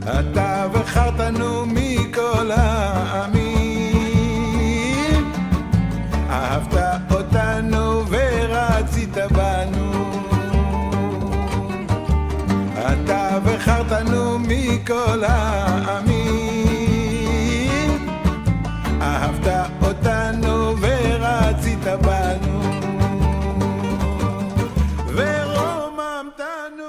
אתה בחרתנו מכל העמים, אהבת אותנו ורצית בנו. אתה בחרתנו מכל העמים, אהבת אותנו ורצית בנו, ורוממתנו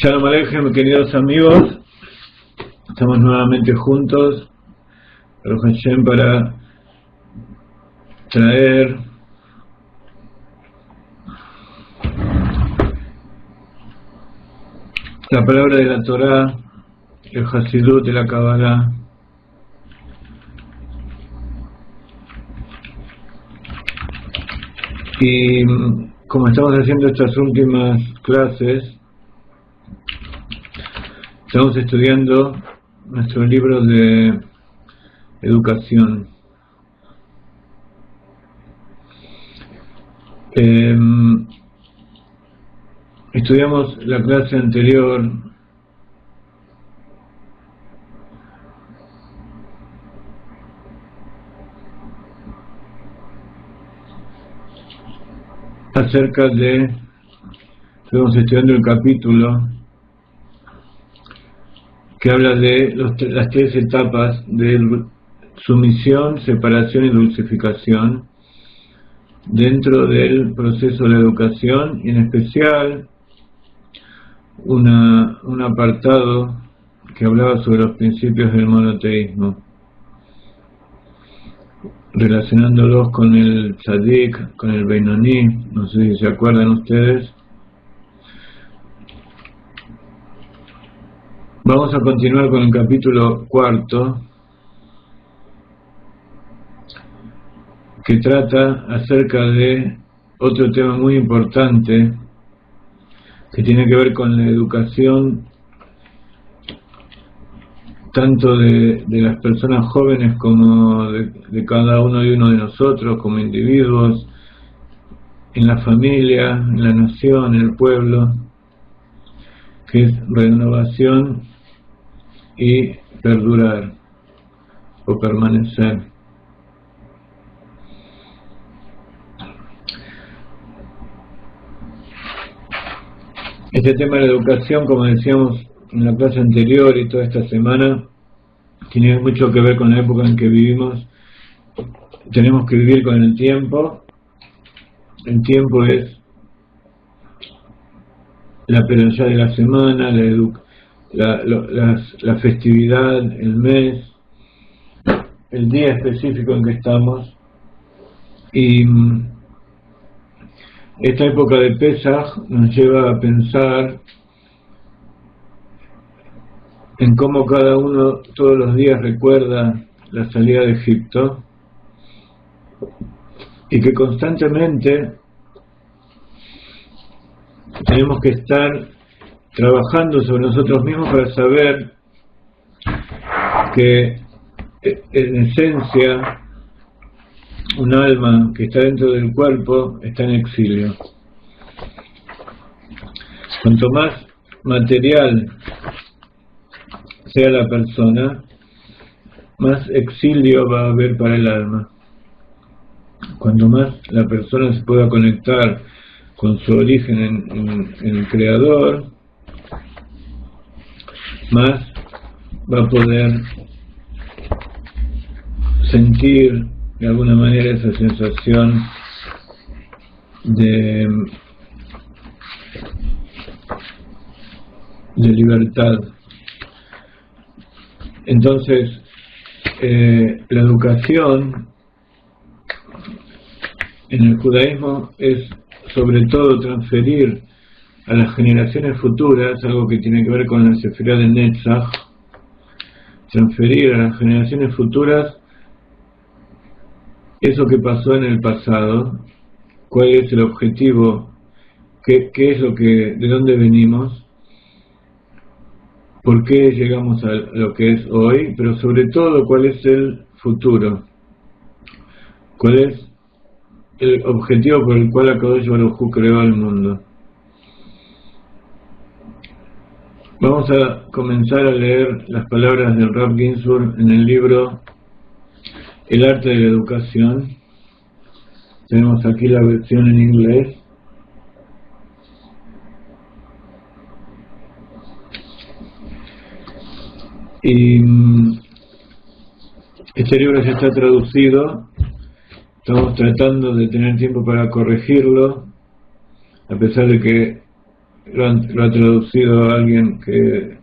Shalom Aleichem, queridos amigos, estamos nuevamente juntos, Baruch Hashem, para traer la palabra de la Torah, el Hasidut de la Kabbalah, y como estamos haciendo estas últimas clases, estamos estudiando nuestro libro de educación. Estudiamos la clase anterior acerca de, estuvimos estudiando el capítulo que habla de las tres etapas de sumisión, separación y dulcificación dentro del proceso de la educación, y en especial un apartado que hablaba sobre los principios del monoteísmo, relacionándolos con el tzadik, con el Beinoní. No sé si se acuerdan ustedes Vamos a continuar con el capítulo 4, que trata acerca de otro tema muy importante que tiene que ver con la educación tanto de las personas jóvenes como de cada uno y uno de nosotros como individuos, en la familia, en la nación, en el pueblo, que es renovación y perdurar o permanecer. Este tema de la educación, como decíamos en la clase anterior y toda esta semana, tiene mucho que ver con la época en que vivimos. Tenemos que vivir con el tiempo. El tiempo es la peralla de la semana, la festividad, el mes, el día específico en que estamos. Y esta época de Pesaj nos lleva a pensar en cómo cada uno todos los días recuerda la salida de Egipto y que constantemente tenemos que estar trabajando sobre nosotros mismos para saber que en esencia un alma que está dentro del cuerpo está en exilio. Cuanto más material sea la persona, más exilio va a haber para el alma. Cuanto más la persona se pueda conectar con su origen en el Creador, más va a poder sentir de alguna manera esa sensación de libertad. Entonces, la educación en el judaísmo es sobre todo transferir a las generaciones futuras, algo que tiene que ver con la Sefirá de Netzach, transferir a las generaciones futuras eso que pasó en el pasado, cuál es el objetivo, qué es lo que, de dónde venimos, por qué llegamos a lo que es hoy, pero sobre todo cuál es el futuro, cuál es el objetivo por el cual Akadosh Baruj Hu creó el mundo. Vamos a comenzar a leer las palabras del Rav Ginsburg en el libro El arte de la educación. Tenemos aquí la versión en inglés. Y este libro ya está traducido. Estamos tratando de tener tiempo para corregirlo, a pesar de que lo ha traducido alguien que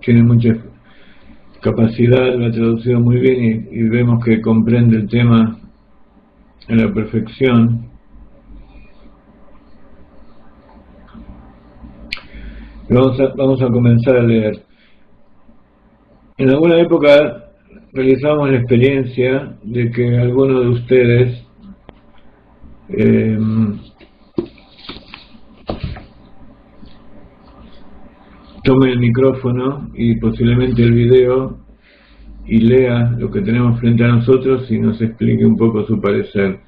tiene mucha capacidad, lo ha traducido muy bien y vemos que comprende el tema a la perfección. Vamos a comenzar a leer. En alguna época realizamos la experiencia de que alguno de ustedes tome el micrófono y posiblemente el video y lea lo que tenemos frente a nosotros y nos explique un poco su parecer.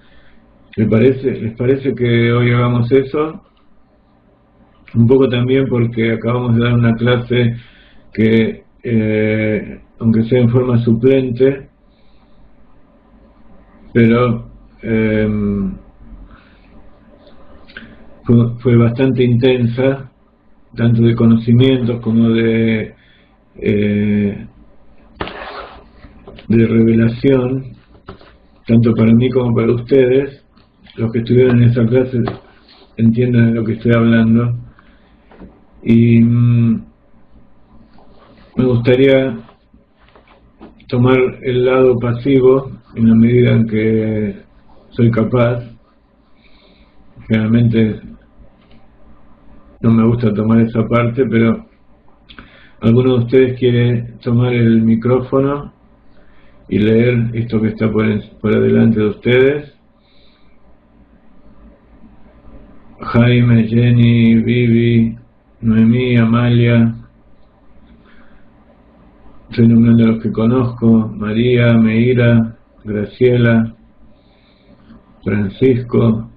¿Les parece que hoy hagamos eso? Un poco también porque acabamos de dar una clase que, aunque sea en forma suplente, pero fue bastante intensa, tanto de conocimientos como de revelación, tanto para mí como para ustedes. Los que estuvieron en esa clase entienden de lo que estoy hablando. Y me gustaría tomar el lado pasivo en la medida en que soy capaz. Generalmente no me gusta tomar esa parte, pero ¿Alguno de ustedes quiere tomar el micrófono y leer esto que está por adelante de ustedes? Jaime, Jenny, Vivi, Noemí, Amalia. Estoy nombrando a los que conozco: María, Meira, Graciela, Francisco.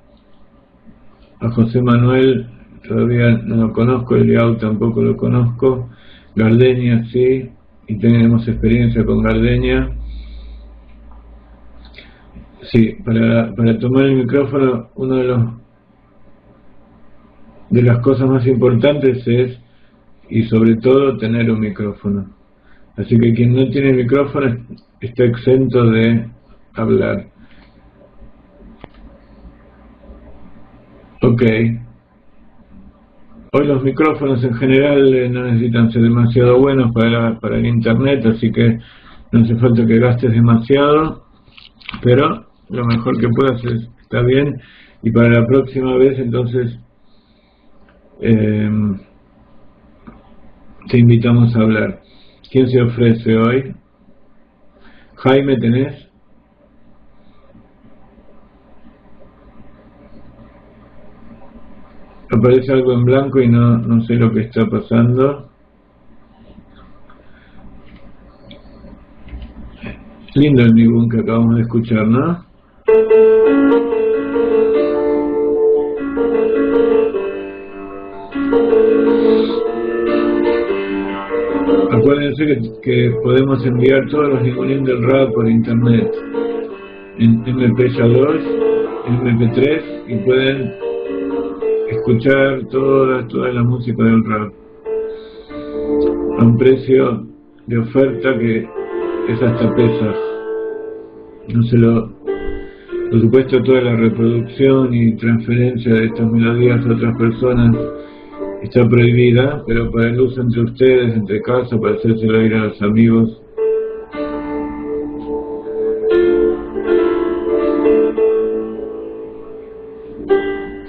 A José Manuel todavía no lo conozco, Eliau tampoco lo conozco, Gardenia sí, y tenemos experiencia con Gardenia. Sí, para tomar el micrófono, de las cosas más importantes es, y sobre todo, tener un micrófono. Así que quien no tiene micrófono está exento de hablar. Ok. Hoy los micrófonos en general no necesitan ser demasiado buenos para el internet, así que no hace falta que gastes demasiado, pero lo mejor que puedas está bien. Y para la próxima vez, entonces, te invitamos a hablar. ¿Quién se ofrece hoy? Jaime, ¿tenés? Aparece algo en blanco y no sé lo que está pasando. Lindo el Nigun que acabamos de escuchar, ¿no? Acuérdense que podemos enviar todos los Nigunim del Rab por internet en MP2, en MP3, y pueden escuchar toda la música del Rab a un precio de oferta que es hasta Pesach. Por supuesto, toda la reproducción y transferencia de estas melodías a otras personas está prohibida, pero para el uso entre ustedes, entre casa, para hacérselo ir a los amigos.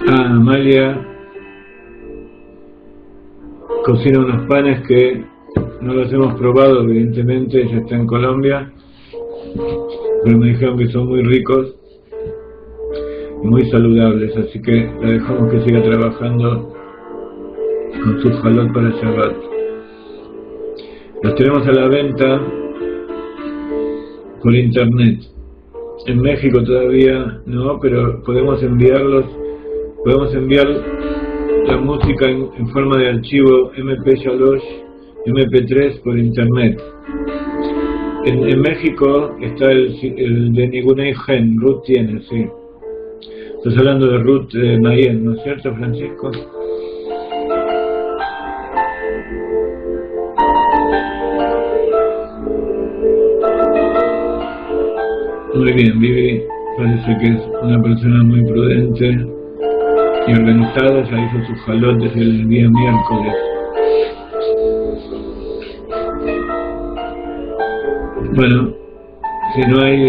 Amalia cocina unos panes que no los hemos probado, evidentemente. Ella está en Colombia, pero me dijeron que son muy ricos y muy saludables, así que la dejamos que siga trabajando con su jalot para Shabbat. Los tenemos a la venta por internet. En México todavía no, pero podemos enviar la música en forma de archivo MP3, MP3 por internet. En México está el de Nigunei Gen, Ruth tiene, sí. Estás hablando de Ruth Mayen, ¿no es cierto, Francisco? Muy bien, Vivi parece que es una persona muy prudente y organizada. Ya hizo sus jalot desde el día miércoles. Bueno, si no hay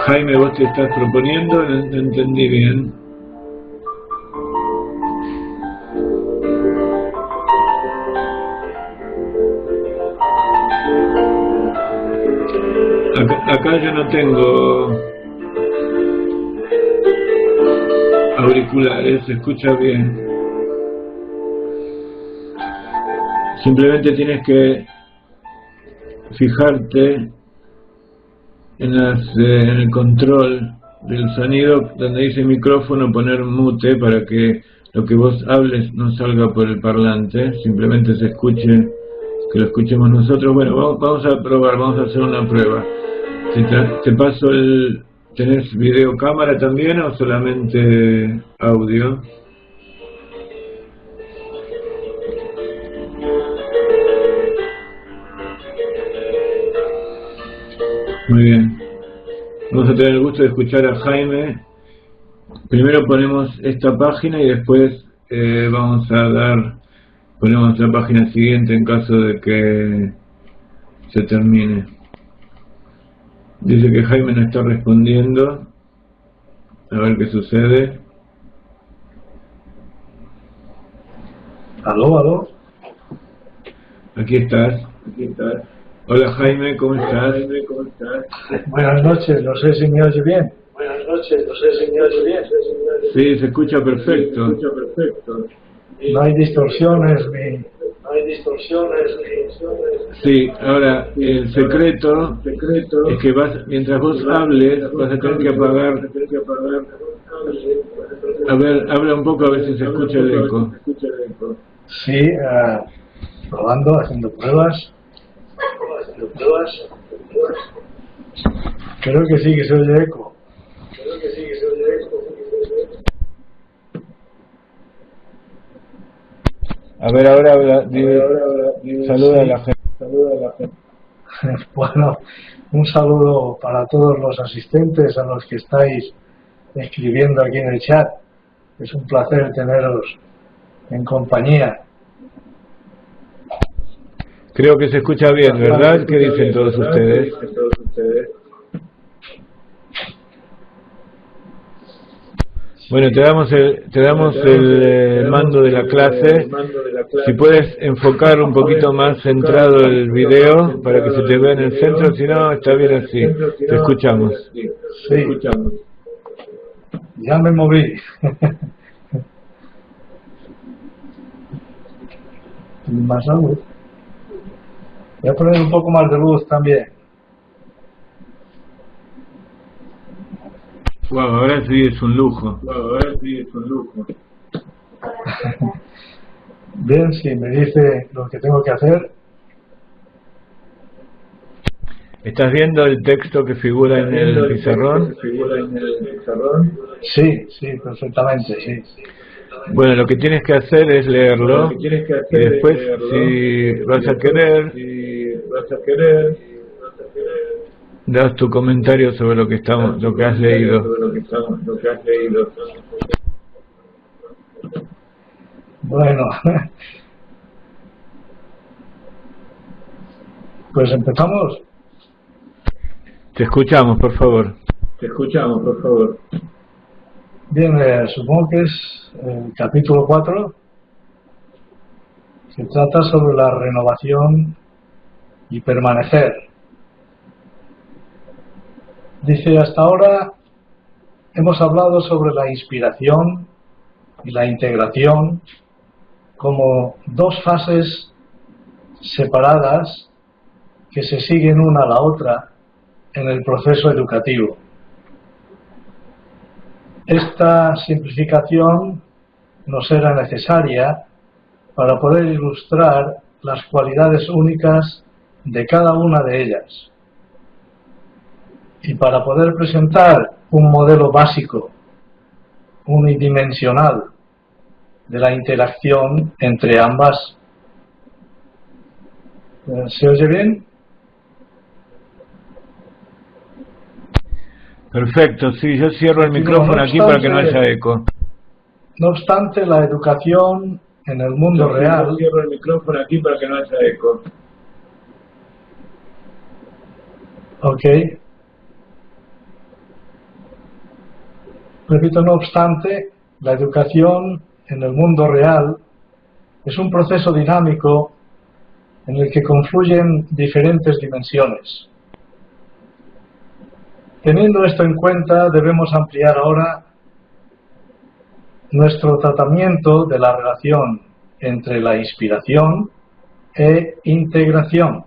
Jaime, vos te estás proponiendo, no entendí bien. Acá yo no tengo auriculares, se escucha bien. Simplemente tienes que fijarte en el control del sonido donde dice micrófono, poner mute para que lo que vos hables no salga por el parlante, simplemente se escuche, que lo escuchemos nosotros. Bueno, vamos a probar, vamos a hacer una prueba. Te paso ¿tenés videocámara también o solamente audio? Muy bien. Vamos a tener el gusto de escuchar a Jaime. Primero ponemos esta página y después ponemos la página siguiente en caso de que se termine. Dice que Jaime no está respondiendo. A ver qué sucede. Aló, aló. Aquí estás. Hola Jaime, ¿cómo estás? Buenas noches, no sé si me oye bien. Sí, se escucha perfecto. No hay distorsiones ni... Sí, ahora el secreto es que mientras vos hables, vas a tener que apagar. A ver, habla un poco a ver si se escucha el eco. Sí, probando, haciendo pruebas. Creo que sí que se oye eco. A ver, ahora habla, saluda a la gente. Bueno, un saludo para todos los asistentes, a los que estáis escribiendo aquí en el chat. Es un placer teneros en compañía. Creo que se escucha bien, ¿verdad? ¿Qué dicen todos ustedes? Bueno, te damos el mando de la clase. Si puedes enfocar un poquito más centrado el video para que se te vea en el centro, si no, está bien así. Te escuchamos. Sí, ya me moví. Más luz. Voy a poner un poco más de luz también. Wow, ahora sí es un lujo. Bien, si me dice lo que tengo que hacer. ¿Estás viendo el texto que figura en el pizarrón? Sí, perfectamente, sí. Bueno, lo que tienes que hacer es leerlo y después, si vas a querer, das tu comentario sobre lo que has leído. Bueno, pues empezamos. Te escuchamos, por favor. Bien, supongo que es el capítulo 4, que trata sobre la renovación y permanecer. Dice, hasta ahora hemos hablado sobre la inspiración y la integración como dos fases separadas que se siguen una a la otra en el proceso educativo. Esta simplificación nos era necesaria para poder ilustrar las cualidades únicas de cada una de ellas y para poder presentar un modelo básico, unidimensional, de la interacción entre ambas. ¿Se oye bien? Perfecto, sí, yo cierro el micrófono aquí para que no haya eco. No obstante, la educación en el mundo real... Yo cierro el micrófono aquí para que no haya eco. Ok. Repito, no obstante, la educación en el mundo real es un proceso dinámico en el que confluyen diferentes dimensiones. Teniendo esto en cuenta, debemos ampliar ahora nuestro tratamiento de la relación entre la inspiración e integración,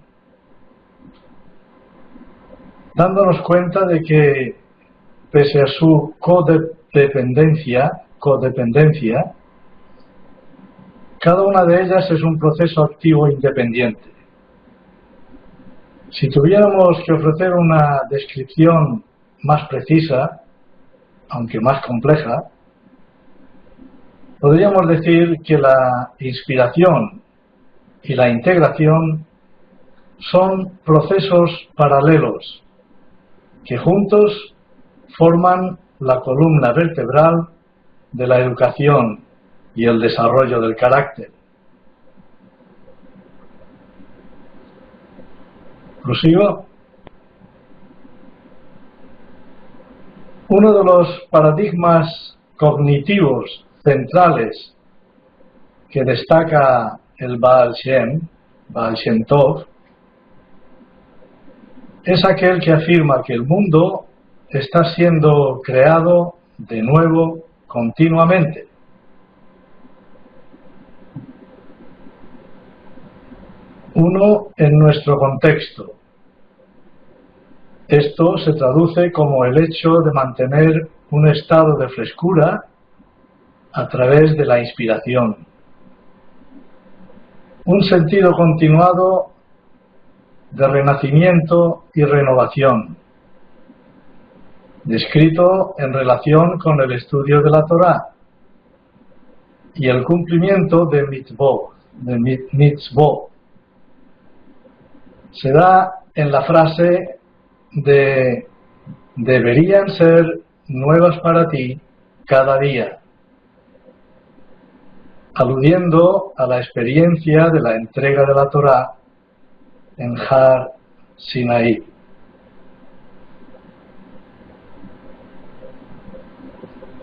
dándonos cuenta de que, pese a su codependencia, cada una de ellas es un proceso activo independiente. Si tuviéramos que ofrecer una descripción más precisa, aunque más compleja, podríamos decir que la inspiración y la integración son procesos paralelos que juntos forman la columna vertebral de la educación y el desarrollo del carácter. ¿Prosigo? Uno de los paradigmas cognitivos centrales que destaca el Baal Shem Tov, es aquel que afirma que el mundo está siendo creado de nuevo continuamente. Uno, en nuestro contexto. Esto se traduce como el hecho de mantener un estado de frescura a través de la inspiración. Un sentido continuado de renacimiento y renovación, descrito en relación con el estudio de la Torá y el cumplimiento de mitzvot. Se da en la frase de deberían ser nuevas para ti cada día, aludiendo a la experiencia de la entrega de la Torá en Har Sinaí.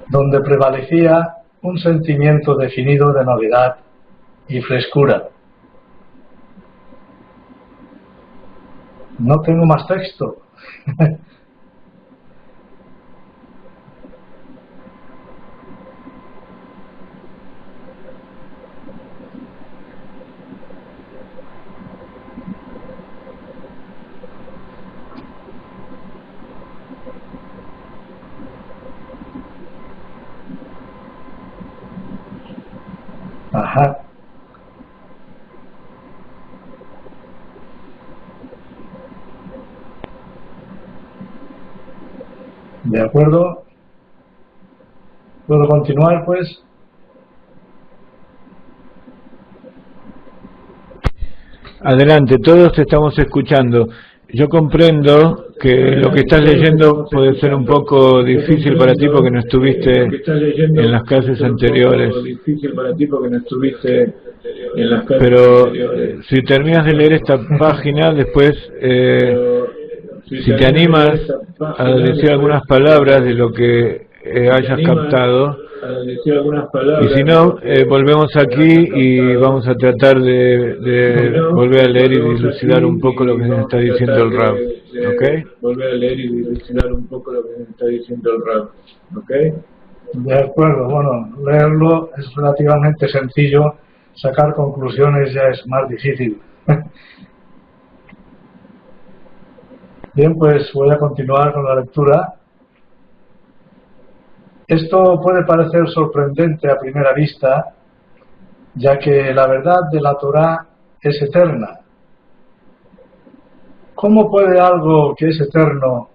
Donde prevalecía un sentimiento definido de novedad y frescura. No tengo más texto. Ajá. ¿De acuerdo? ¿Puedo continuar, pues? Adelante, todos te estamos escuchando. Yo comprendo que lo que estás leyendo puede ser un poco difícil para ti porque no estuviste en las clases anteriores. Pero si terminas de leer esta página, después, si te animas a decir algunas palabras de lo que hayas captado, y si no, volvemos aquí y vamos a tratar de volver a leer y dilucidar un poco lo que nos está diciendo el Rab. ¿Ok? Volver a leer y dilucidar un poco lo que nos está diciendo el Rab. ¿Ok? De acuerdo, bueno, leerlo es relativamente sencillo, sacar conclusiones ya es más difícil. Bien, pues voy a continuar con la lectura. Esto puede parecer sorprendente a primera vista, ya que la verdad de la Torá es eterna. ¿Cómo puede algo que es eterno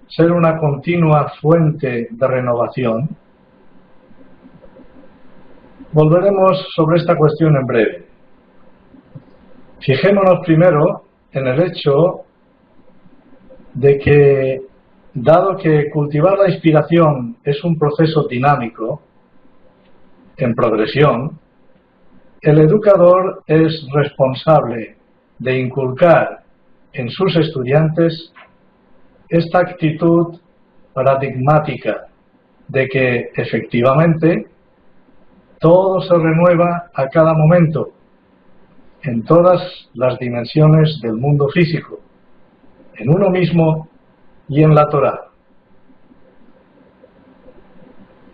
ser una continua fuente de renovación? Volveremos sobre esta cuestión en breve. Fijémonos primero en el hecho de que, dado que cultivar la inspiración es un proceso dinámico, en progresión, el educador es responsable de inculcar en sus estudiantes esta actitud paradigmática de que, efectivamente, todo se renueva a cada momento, en todas las dimensiones del mundo físico, en uno mismo y en la Torá.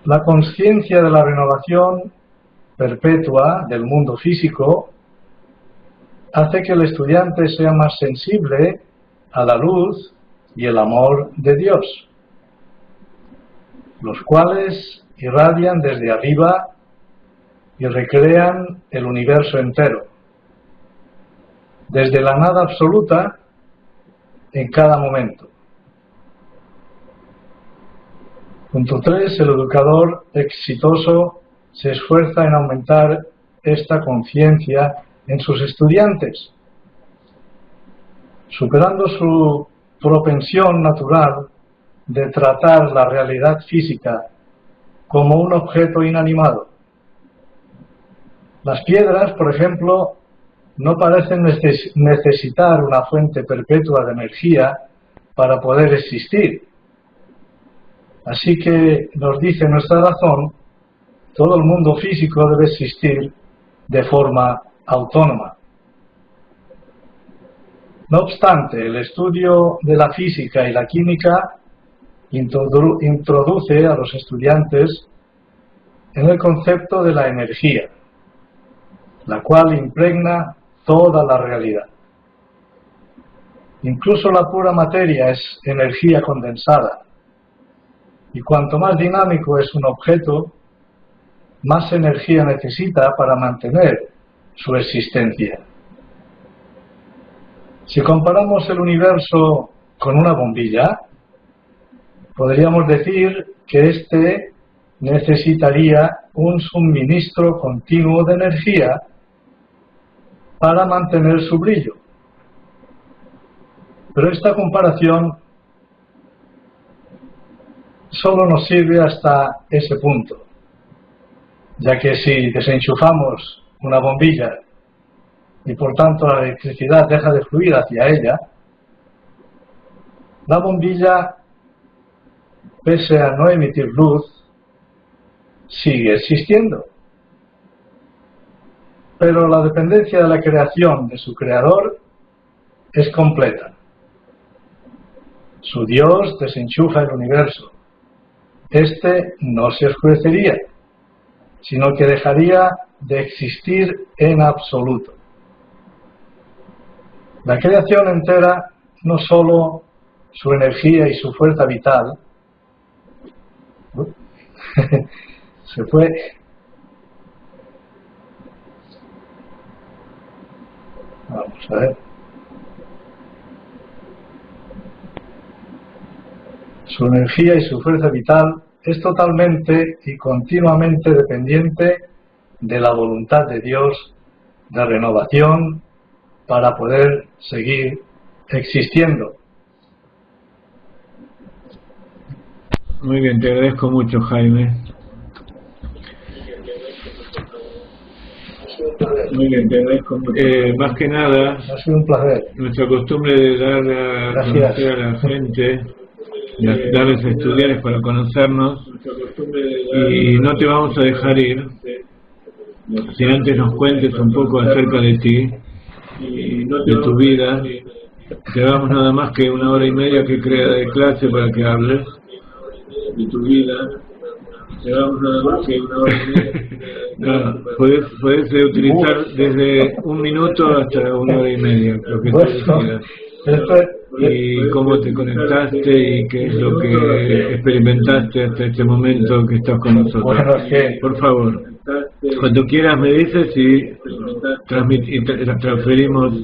La conciencia de la renovación perpetua del mundo físico hace que el estudiante sea más sensible a la luz y el amor de Dios, los cuales irradian desde arriba y recrean el universo entero, desde la nada absoluta en cada momento. Punto 3. El educador exitoso se esfuerza en aumentar esta conciencia en sus estudiantes, superando su propensión natural de tratar la realidad física como un objeto inanimado. Las piedras, por ejemplo, no parecen necesitar una fuente perpetua de energía para poder existir. Así que, nos dice nuestra razón, todo el mundo físico debe existir de forma autónoma. No obstante, el estudio de la física y la química introduce a los estudiantes en el concepto de la energía, la cual impregna toda la realidad. Incluso la pura materia es energía condensada, y cuanto más dinámico es un objeto, más energía necesita para mantener su existencia. Si comparamos el universo con una bombilla, podríamos decir que éste necesitaría un suministro continuo de energía para mantener su brillo. Pero esta comparación solo nos sirve hasta ese punto, ya que si desenchufamos una bombilla y por tanto la electricidad deja de fluir hacia ella, la bombilla, pese a no emitir luz, sigue existiendo. Pero la dependencia de la creación de su creador es completa. Su Dios desenchufa el universo. Este no se oscurecería, sino que dejaría de existir en absoluto. La creación entera, no solo su energía y su fuerza vital, se fue. Vamos a ver. Su energía y su fuerza vital es totalmente y continuamente dependiente de la voluntad de Dios de renovación para poder seguir existiendo. Muy bien, te agradezco mucho, Jaime. Muy bien, te agradezco mucho. Más que nada, Ha sido un placer. nuestra costumbre de dar a conocer a la gente, darles a estudiantes para conocernos, y no te vamos a dejar ir sin antes nos cuentes un poco acerca de ti, de tu vida. Te damos nada más que 1 hora y media que crea de clase para que hables de tu vida. Te damos nada más que 1 hora y media. No, puedes utilizar desde 1 minuto hasta 1 hora y media, lo que tú decidas. Y cómo te conectaste y qué es lo que experimentaste hasta este momento que estás con nosotros. Bueno, es que, por favor, cuando quieras me dices y transferimos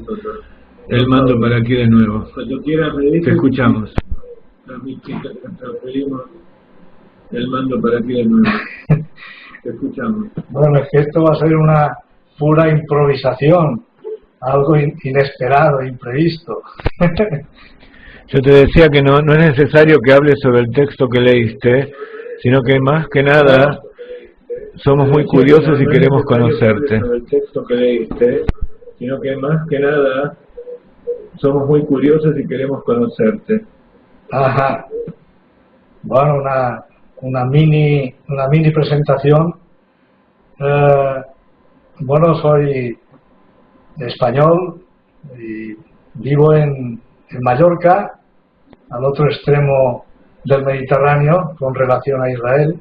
el mando para aquí de nuevo. Te escuchamos. Transferimos el mando para aquí de nuevo. Te escuchamos. Bueno, es que esto va a ser una pura improvisación, algo inesperado, imprevisto. Yo te decía que no es necesario que hables sobre el texto que leíste, sino que más que nada somos muy curiosos y queremos conocerte. El texto que leíste, sino que más que nada somos muy curiosos y queremos conocerte. Ajá. Bueno, una mini presentación. Bueno, soy español y vivo en Mallorca, al otro extremo del Mediterráneo, con relación a Israel.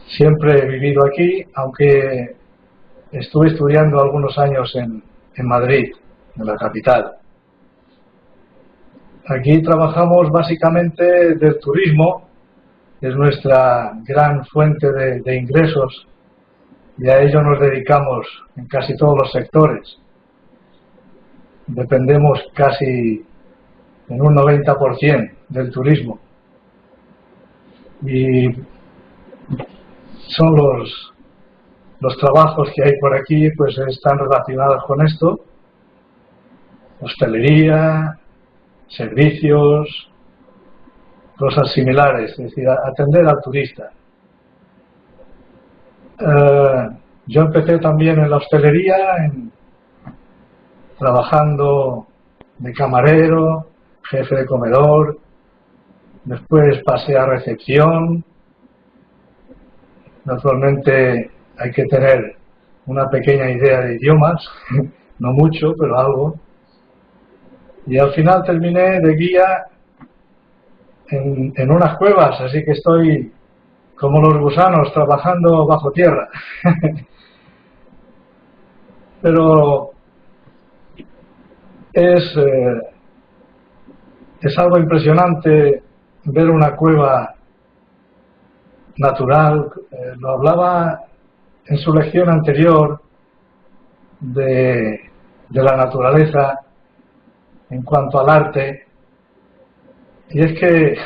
Siempre he vivido aquí, aunque estuve estudiando algunos años en Madrid, en la capital. Aquí trabajamos básicamente del turismo, es nuestra gran fuente de ingresos, y a ello nos dedicamos en casi todos los sectores. Dependemos casi en un 90% del turismo. Y son los trabajos que hay por aquí, pues están relacionados con esto: hostelería, servicios, cosas similares, es decir, atender al turista. Yo empecé también en la hostelería, trabajando de camarero, jefe de comedor, después pasé a recepción, Naturalmente hay que tener una pequeña idea de idiomas, no mucho, pero algo. Y al final terminé de guía en unas cuevas, así que estoy como los gusanos trabajando bajo tierra. Pero es algo impresionante ver una cueva natural. Lo hablaba en su lección anterior de la naturaleza en cuanto al arte, y es que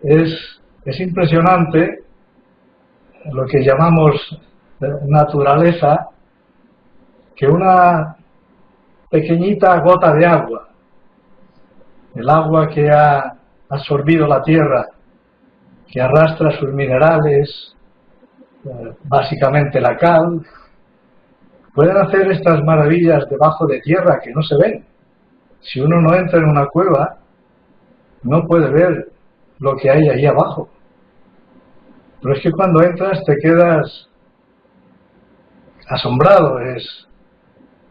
es impresionante lo que llamamos naturaleza, que una pequeñita gota de agua, el agua que ha absorbido la tierra, que arrastra sus minerales, básicamente la cal, pueden hacer estas maravillas debajo de tierra que no se ven. Si uno no entra en una cueva, no puede ver lo que hay ahí abajo. Pero es que cuando entras te quedas asombrado. Es,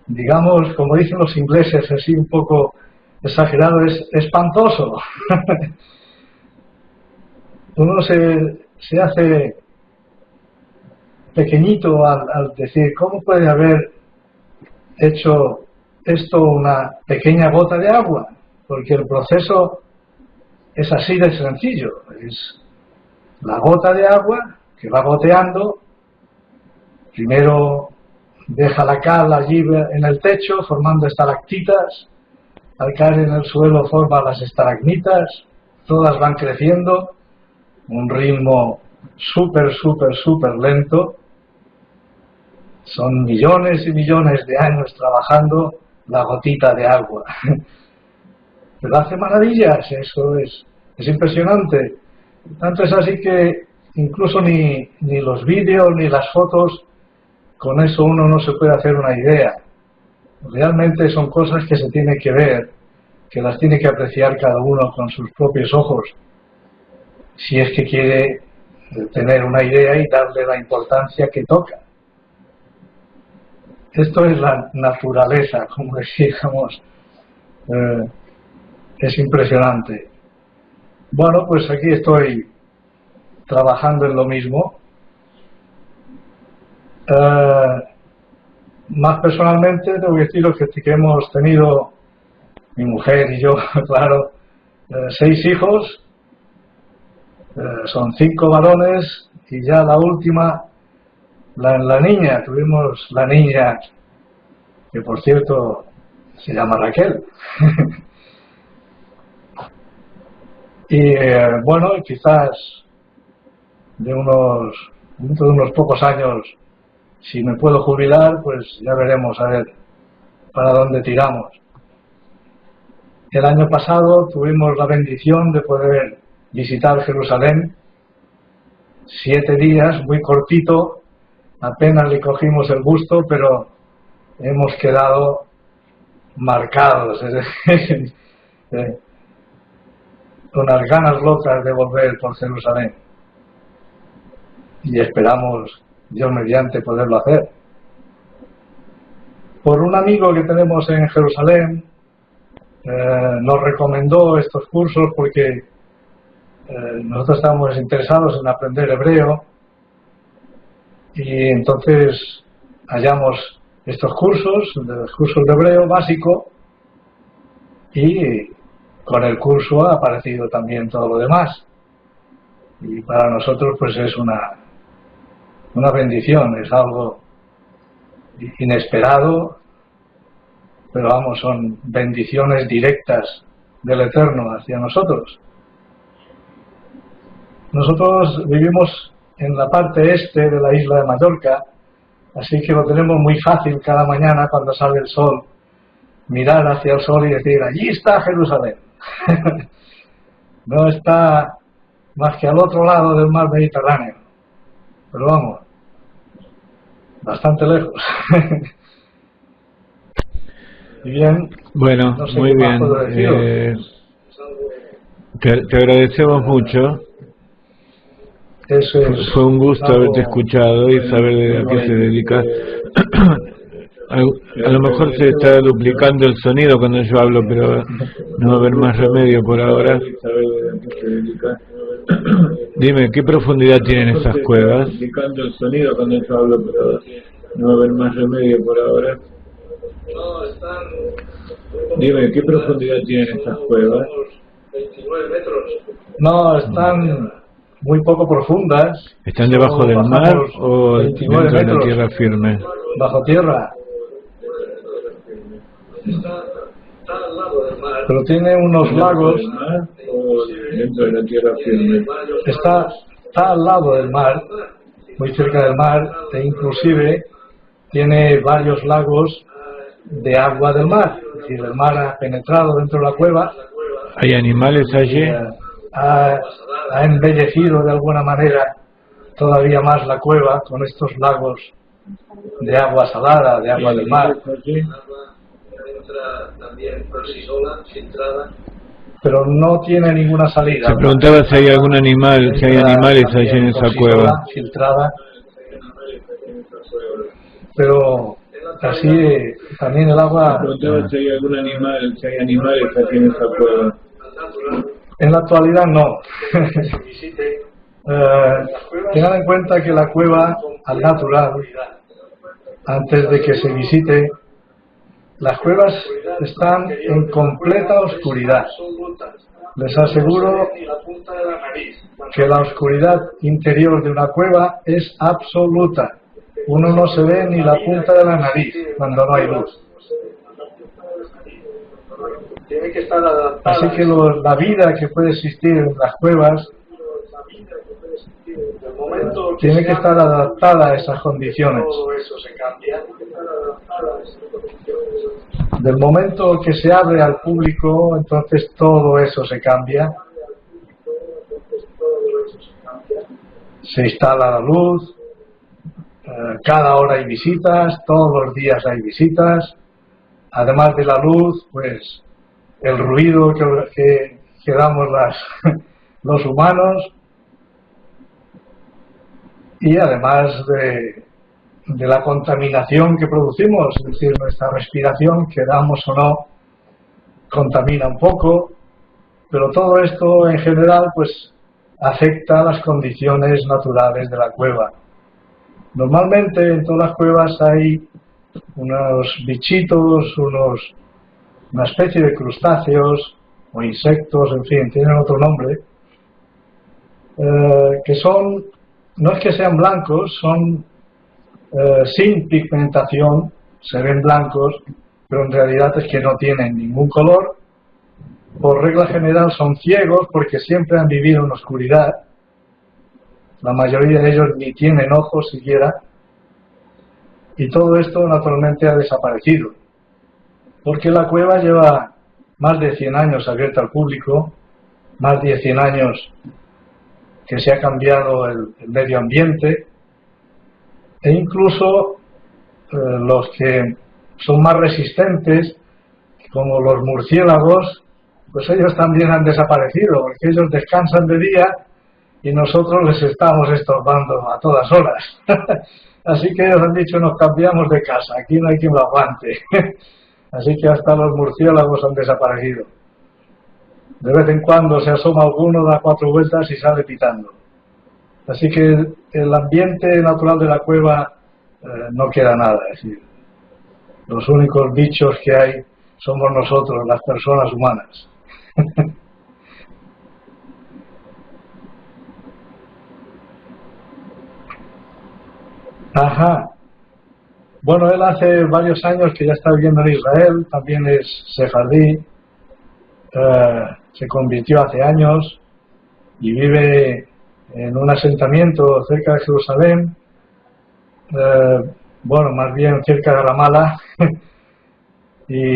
digamos, como dicen los ingleses, así un poco exagerado, es espantoso. Uno se hace pequeñito al decir, ¿cómo puede haber hecho esto una pequeña gota de agua? Porque el proceso es así de sencillo. Es la gota de agua que va goteando, primero deja la cal allí en el techo formando estalactitas, al caer en el suelo forma las estalagmitas, todas van creciendo, un ritmo súper lento. Son millones y millones de años trabajando la gotita de agua. Pero hace maravillas, eso es impresionante. Tanto es así que incluso ni los vídeos ni las fotos, con eso uno no se puede hacer una idea. Realmente son cosas que se tiene que ver, que las tiene que apreciar cada uno con sus propios ojos, si es que quiere tener una idea y darle la importancia que toca. Esto es la naturaleza, como decíamos. Es impresionante. Bueno, pues aquí estoy trabajando en lo mismo. Más personalmente, tengo que deciros que hemos tenido, mi mujer y yo, claro, 6 hijos. Son 5 varones y ya la última, la niña, tuvimos la niña, que por cierto se llama Raquel. Y bueno, quizás dentro de unos pocos años, si me puedo jubilar, pues ya veremos a ver para dónde tiramos. El año pasado tuvimos la bendición de poder visitar Jerusalén, 7 días, muy cortito, apenas le cogimos el gusto, pero hemos quedado marcados, con las ganas locas de volver por Jerusalén. Y esperamos, Dios mediante, poderlo hacer. Por un amigo que tenemos en Jerusalén, nos recomendó estos cursos porque nosotros estábamos interesados en aprender hebreo, y entonces hallamos estos cursos, los cursos de hebreo básico, y con el curso ha aparecido también todo lo demás. Y para nosotros pues es una bendición, es algo inesperado, pero vamos, son bendiciones directas del Eterno hacia nosotros. Nosotros vivimos en la parte este de la isla de Mallorca, así que lo tenemos muy fácil cada mañana cuando sale el sol, mirar hacia el sol y decir, allí está Jerusalén. No está más que al otro lado del mar Mediterráneo, pero vamos, bastante lejos. Y bien, bueno, no sé muy qué más bien. puedo deciros. Te agradecemos mucho. Eso es Fue un gusto algo haberte escuchado y saber a qué se dedica. A lo mejor se está duplicando el sonido cuando yo hablo, pero no va a haber más remedio por ahora. Dime, ¿qué profundidad tienen esas cuevas? Duplicando el sonido cuando yo hablo, pero no va a haber más remedio por ahora. Dime, ¿qué profundidad tienen esas cuevas? 29 metros. No, están muy poco profundas. ¿Están debajo del mar o dentro de la tierra firme? Bajo tierra. Pero tiene unos lagos. ¿O dentro de la tierra firme? Está al lado del mar, muy cerca del mar, e inclusive tiene varios lagos de agua del mar. Es decir, el mar ha penetrado dentro de la cueva. ¿Hay animales allí? Ha embellecido de alguna manera todavía más la cueva con estos lagos de agua salada, de agua del mar. Pero no tiene ninguna salida. Se preguntaba si hay algún animal, si hay animales allí en esa cueva. Filtrada. Pero así también el agua. Se preguntaba si hay algún animal, si hay animales allí en esa cueva. En la actualidad no. Tengan en cuenta que la cueva al natural, antes de que se visite, las cuevas están en completa oscuridad. Les aseguro que la oscuridad interior de una cueva es absoluta. Uno no se ve ni la punta de la nariz cuando no hay luz. Así que la vida que puede existir en las cuevas tiene que estar adaptada a esas condiciones. Del momento que se abre al público, entonces todo eso se cambia. Se instala la luz, cada hora hay visitas, todos los días hay visitas. Además de la luz, pues el ruido que damos los humanos, y además de la contaminación que producimos, es decir, nuestra respiración, queramos o no, contamina un poco, pero todo esto en general pues afecta a las condiciones naturales de la cueva. Normalmente en todas las cuevas hay unos bichitos, una especie de crustáceos o insectos, en fin, tienen otro nombre, que son, no es que sean blancos, son sin pigmentación, se ven blancos, pero en realidad es que no tienen ningún color. Por regla general son ciegos porque siempre han vivido en oscuridad. La mayoría de ellos ni tienen ojos siquiera. Y todo esto naturalmente ha desaparecido. Porque la cueva lleva más de 100 años abierta al público, más de 100 años que se ha cambiado el medio ambiente, e incluso los que son más resistentes, como los murciélagos, pues ellos también han desaparecido, porque ellos descansan de día y nosotros les estamos estorbando a todas horas. Así que ellos han dicho, nos cambiamos de casa, aquí no hay quien lo aguante. Así que hasta los murciélagos han desaparecido. De vez en cuando se asoma alguno, da 4 vueltas y sale pitando. Así que el ambiente natural de la cueva no queda nada. Es decir, los únicos bichos que hay somos nosotros, las personas humanas. Ajá. Bueno, él hace varios años que ya está viviendo en Israel, también es sefardí, se convirtió hace años y vive en un asentamiento cerca de Jerusalén, bueno, más bien cerca de Ramallah, y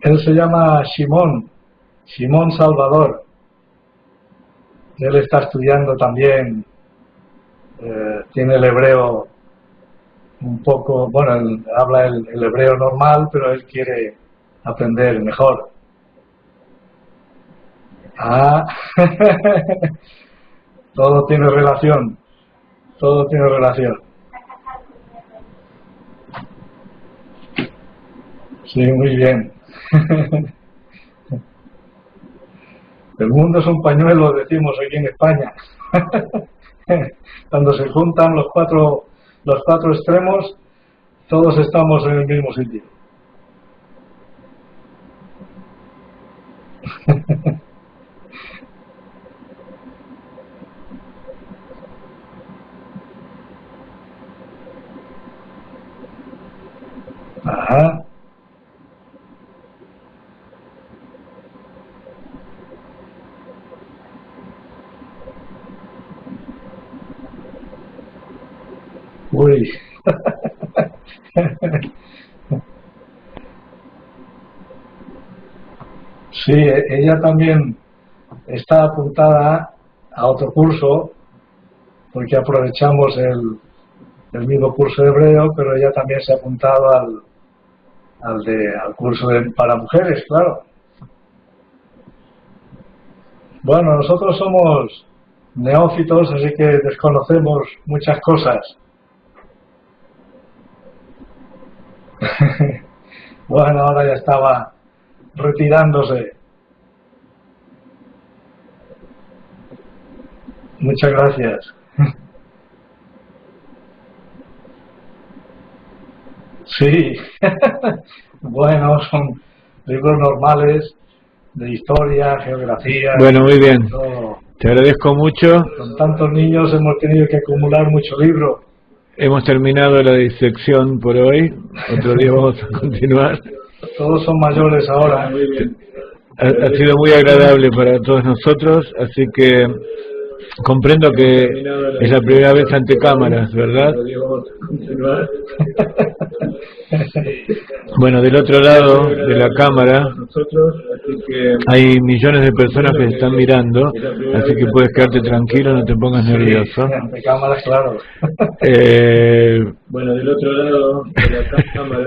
él se llama Simón Salvador. Él está estudiando también, tiene el hebreo un poco, bueno, él habla el hebreo normal, pero él quiere aprender mejor. Ah, todo tiene relación. Todo tiene relación. Sí, muy bien. El mundo es un pañuelo, decimos aquí en España. Cuando se juntan los cuatro extremos, todos estamos en el mismo sitio. Ajá. Uy. Sí, ella también está apuntada a otro curso, porque aprovechamos el mismo curso de hebreo, pero ella también se ha apuntado al curso para mujeres, claro. Bueno, nosotros somos neófitos, así que desconocemos muchas cosas. Bueno, ahora ya estaba retirándose. Muchas gracias. Sí. Bueno, son libros normales de historia, geografía. Bueno, muy bien. Todo. Te agradezco mucho. Con tantos niños hemos tenido que acumular mucho libro. Hemos terminado la disección por hoy. Otro día vamos a continuar. Todos son mayores ahora. Ha sido muy agradable para todos nosotros, así que comprendo que es la primera vez ante cámaras, ¿verdad? Bueno, del otro lado de la cámara hay millones de personas que están mirando, así que puedes quedarte tranquilo, no te pongas nervioso. Ante cámaras, claro. Bueno, del otro lado de la cámara...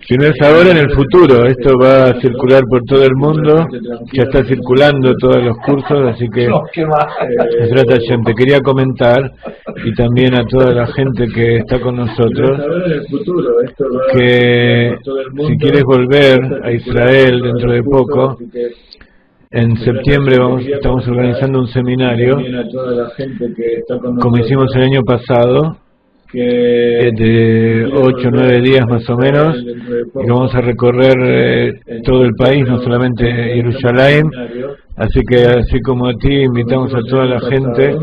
Si no es ahora, en el futuro. Esto va a circular por todo el mundo. Ya está circulando todos los cursos, así que te quería comentar, y también a toda la gente que está con nosotros, que si quieres volver a Israel dentro de poco, en septiembre estamos organizando un seminario, como hicimos el año pasado, de 8 o 9 días más o menos, y vamos a recorrer todo el país, no solamente Jerusalén, así que así como a ti invitamos a toda la gente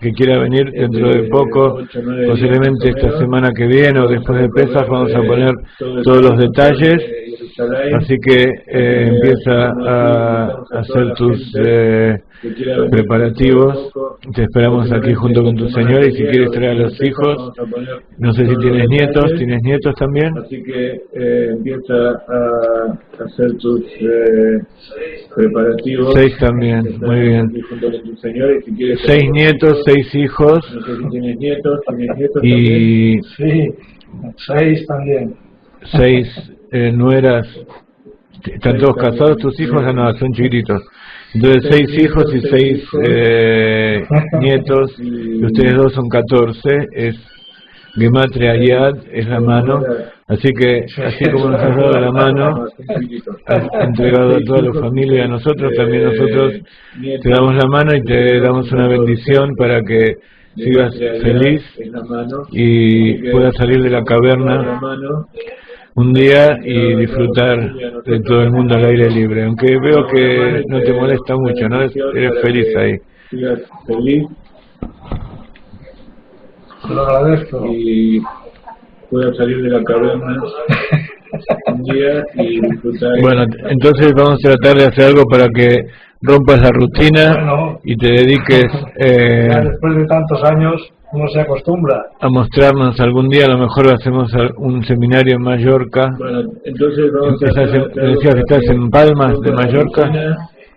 que quiera venir dentro de poco, posiblemente esta semana que viene o después de Pesaj, vamos a poner todos los detalles, así que empieza a hacer tus preparativos. Te esperamos aquí junto con tu señora, y si quieres traer a los hijos, no sé si tienes nietos también. Así que empieza a hacer tus preparativos. 6 también, muy bien. 6 nietos, 6 hijos. No sé si tienes nietos y sí, 6 también. 6 nueras. ¿Están todos casados tus hijos? No, son chiquititos. Entonces 6 hijos y 6 nietos, y ustedes dos son 14, es Gematria Yad, es la mano, así que así como nos has dado la mano, has entregado a toda la familia y a nosotros, también nosotros te damos la mano y te damos una bendición para que sigas feliz y puedas salir de la caverna un día y disfrutar de todo el mundo al aire libre, aunque veo que no te molesta mucho, ¿no? Eres feliz ahí. Lo agradezco. Y puedas salir de la caverna un día y disfrutar. Bueno, entonces vamos a tratar de hacer algo para que rompas la rutina y te dediques ya después de tantos años uno se acostumbra a mostrarnos algún día. A lo mejor hacemos un seminario en Mallorca. Bueno, entonces vamos a decías que estás en Palmas de Mallorca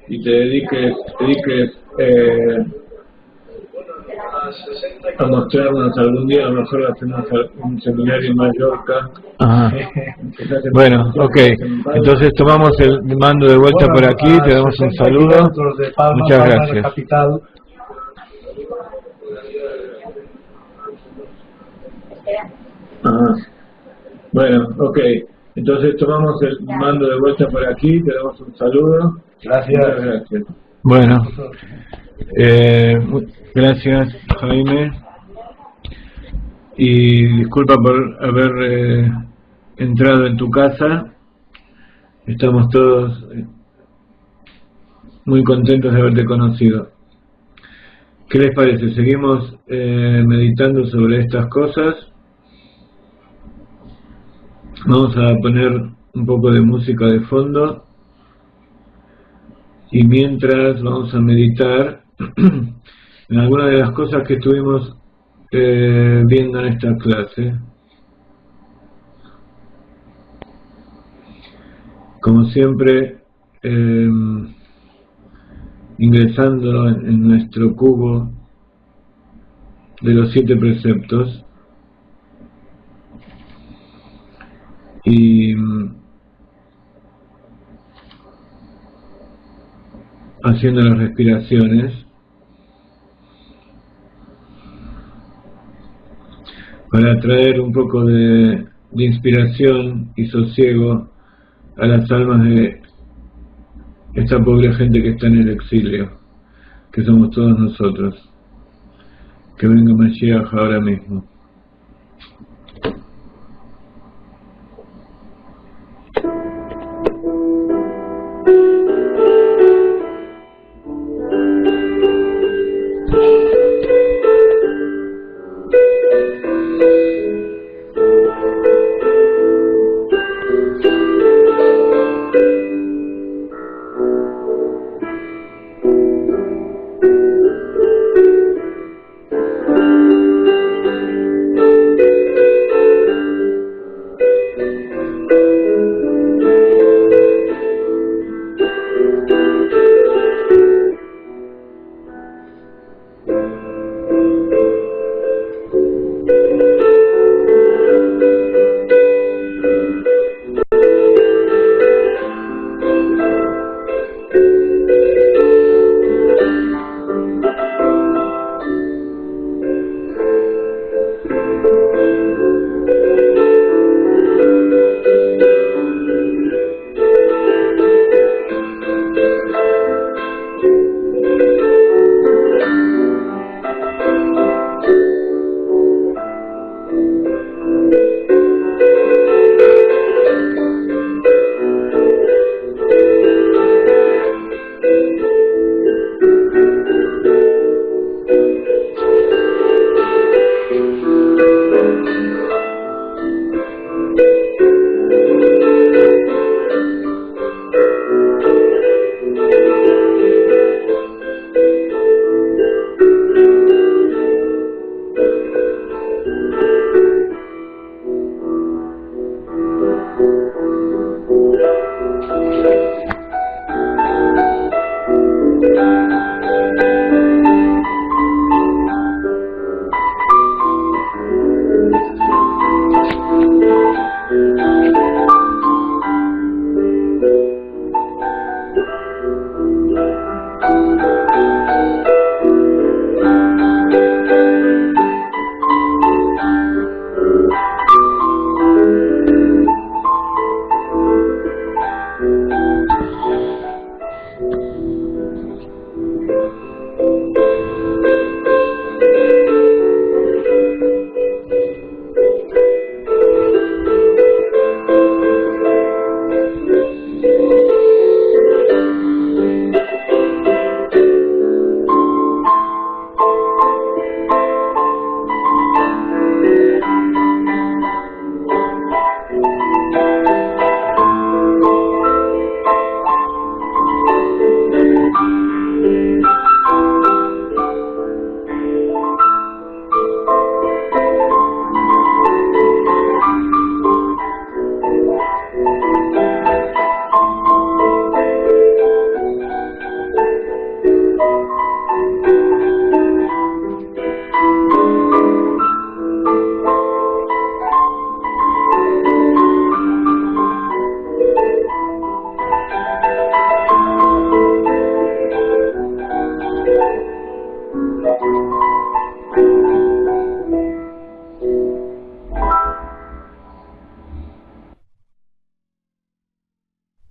y te dediques a mostrarnos algún día, a lo mejor hacemos un seminario en Mallorca. Ajá. Bueno, ok. Entonces tomamos el mando de vuelta por aquí, te damos un saludo. De Palma, Muchas Palma, gracias. la capital. Ajá. Bueno, ok. Entonces tomamos el mando de vuelta por aquí, te damos un saludo. Gracias. Muchas gracias. Bueno, gracias Jaime. Y disculpa por haber entrado en tu casa. Estamos todos muy contentos de haberte conocido. ¿Qué les parece? ¿Seguimos meditando sobre estas cosas? Vamos a poner un poco de música de fondo y mientras vamos a meditar en algunas de las cosas que estuvimos viendo en esta clase. Como siempre, ingresando en nuestro cubo de los 7 preceptos y haciendo las respiraciones para traer un poco de inspiración y sosiego a las almas de esta pobre gente que está en el exilio, que somos todos nosotros. Que venga Mashiach ahora mismo.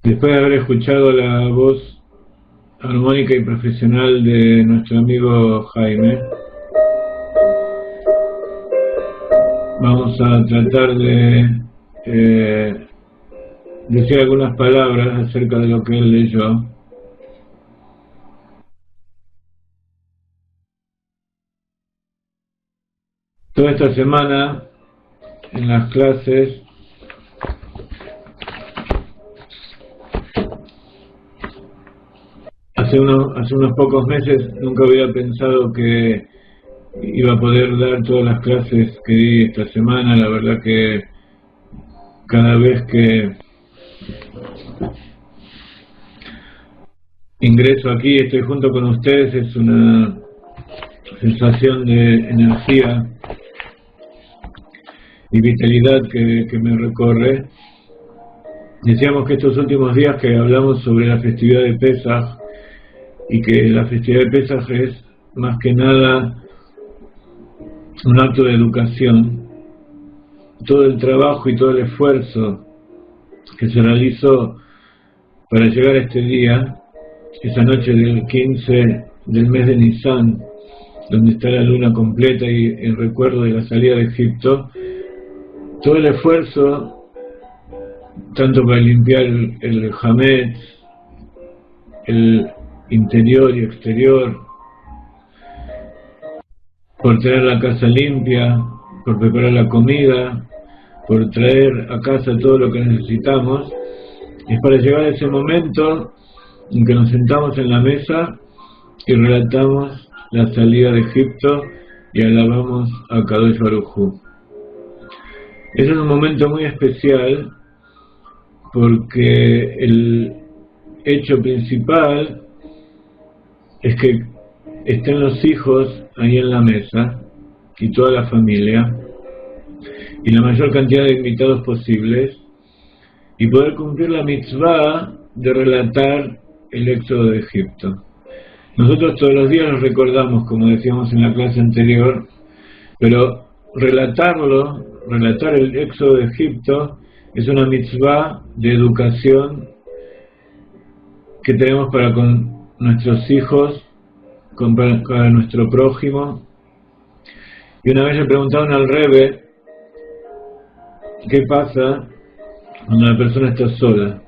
Después de haber escuchado la voz armónica y profesional de nuestro amigo Jaime, vamos a tratar de decir algunas palabras acerca de lo que él leyó. Toda esta semana en las clases hace unos pocos meses nunca hubiera pensado que iba a poder dar todas las clases que di esta semana. La verdad que cada vez que ingreso aquí, estoy junto con ustedes, es una sensación de energía y vitalidad que me recorre. Decíamos que estos últimos días que hablamos sobre la festividad de Pesaj, y que la festividad de Pesaj es más que nada un acto de educación. Todo el trabajo y todo el esfuerzo que se realizó para llegar a este día, esa noche del 15 del mes de Nisan, donde está la luna completa y el recuerdo de la salida de Egipto, todo el esfuerzo, tanto para limpiar el Hametz, el interior y exterior, por tener la casa limpia, por preparar la comida, por traer a casa todo lo que necesitamos, es para llegar a ese momento en que nos sentamos en la mesa y relatamos la salida de Egipto y alabamos a Kadosh Baruj Hu. Ese es un momento muy especial porque el hecho principal es que estén los hijos ahí en la mesa y toda la familia y la mayor cantidad de invitados posibles, y poder cumplir la mitzvah de relatar el éxodo de Egipto. Nosotros todos los días nos recordamos, como decíamos en la clase anterior, pero relatar el éxodo de Egipto es una mitzvah de educación que tenemos para con nuestros hijos, para nuestro prójimo. Y una vez le preguntaron al Rebbe qué pasa cuando la persona está sola.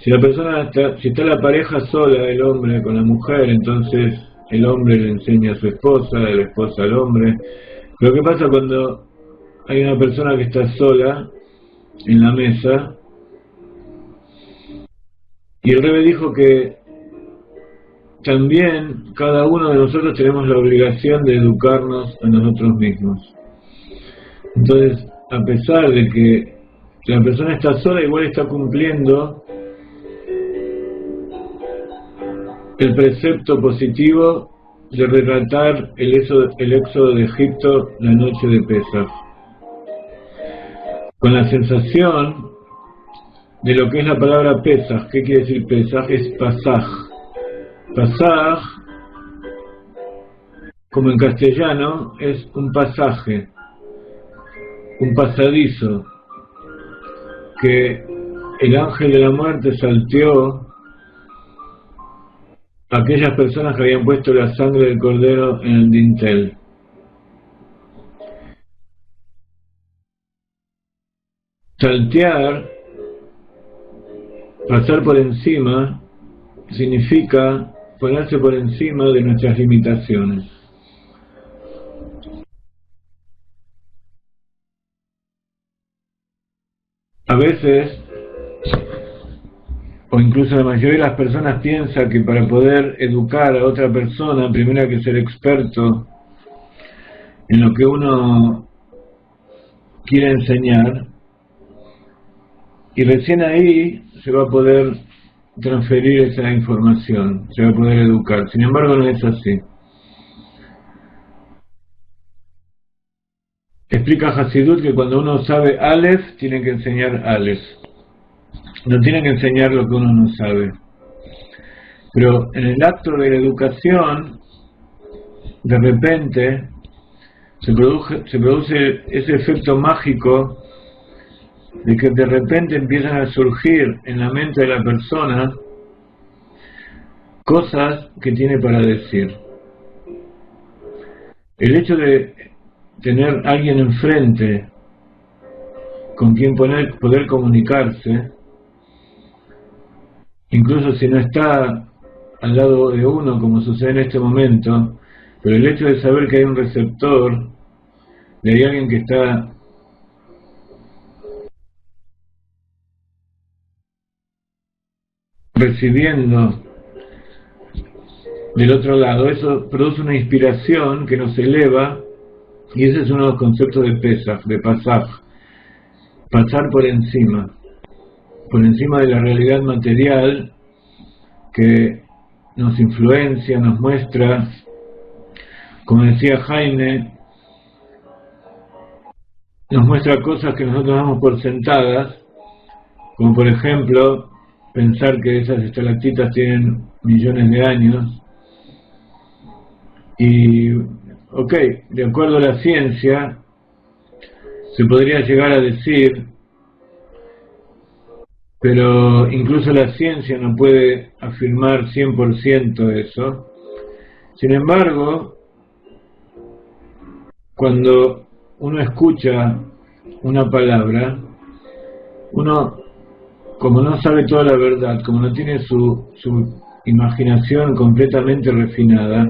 Si está la pareja sola, el hombre con la mujer, entonces el hombre le enseña a su esposa, la esposa al hombre. Pero ¿qué pasa cuando hay una persona que está sola en la mesa? Y el Rebbe dijo que también cada uno de nosotros tenemos la obligación de educarnos a nosotros mismos. Entonces, a pesar de que la persona está sola, igual está cumpliendo el precepto positivo de relatar el éxodo de Egipto la noche de Pesaj, con la sensación de lo que es la palabra Pesaj. ¿Qué quiere decir Pesaj? Es pasaj. Pasaj, como en castellano, es un pasaje, un pasadizo, que el ángel de la muerte salteó a aquellas personas que habían puesto la sangre del cordero en el dintel. Saltear, pasar por encima, significa ponerse por encima de nuestras limitaciones. A veces, o incluso la mayoría de las personas piensa que para poder educar a otra persona primero hay que ser experto en lo que uno quiere enseñar, y recién ahí se va a poder transferir esa información, se va a poder educar. Sin embargo, no es así. Explica Hasidut que cuando uno sabe Aleph, tiene que enseñar Aleph. No tiene que enseñar lo que uno no sabe. Pero en el acto de la educación, de repente, se produce ese efecto mágico de que de repente empiezan a surgir en la mente de la persona cosas que tiene para decir. El hecho de tener a alguien enfrente con quien poder comunicarse, incluso si no está al lado de uno como sucede en este momento, pero el hecho de saber que hay un receptor, de hay alguien que está recibiendo del otro lado, eso produce una inspiración que nos eleva, y ese es uno de los conceptos de Pesaj, de Pasaj, pasar por encima de la realidad material que nos influencia, nos muestra, como decía Jaime, nos muestra cosas que nosotros damos por sentadas, como por ejemplo pensar que esas estalactitas tienen millones de años, y de acuerdo a la ciencia se podría llegar a decir, pero incluso la ciencia no puede afirmar 100% eso. Sin embargo, cuando uno escucha una palabra, uno, como no sabe toda la verdad, como no tiene su imaginación completamente refinada,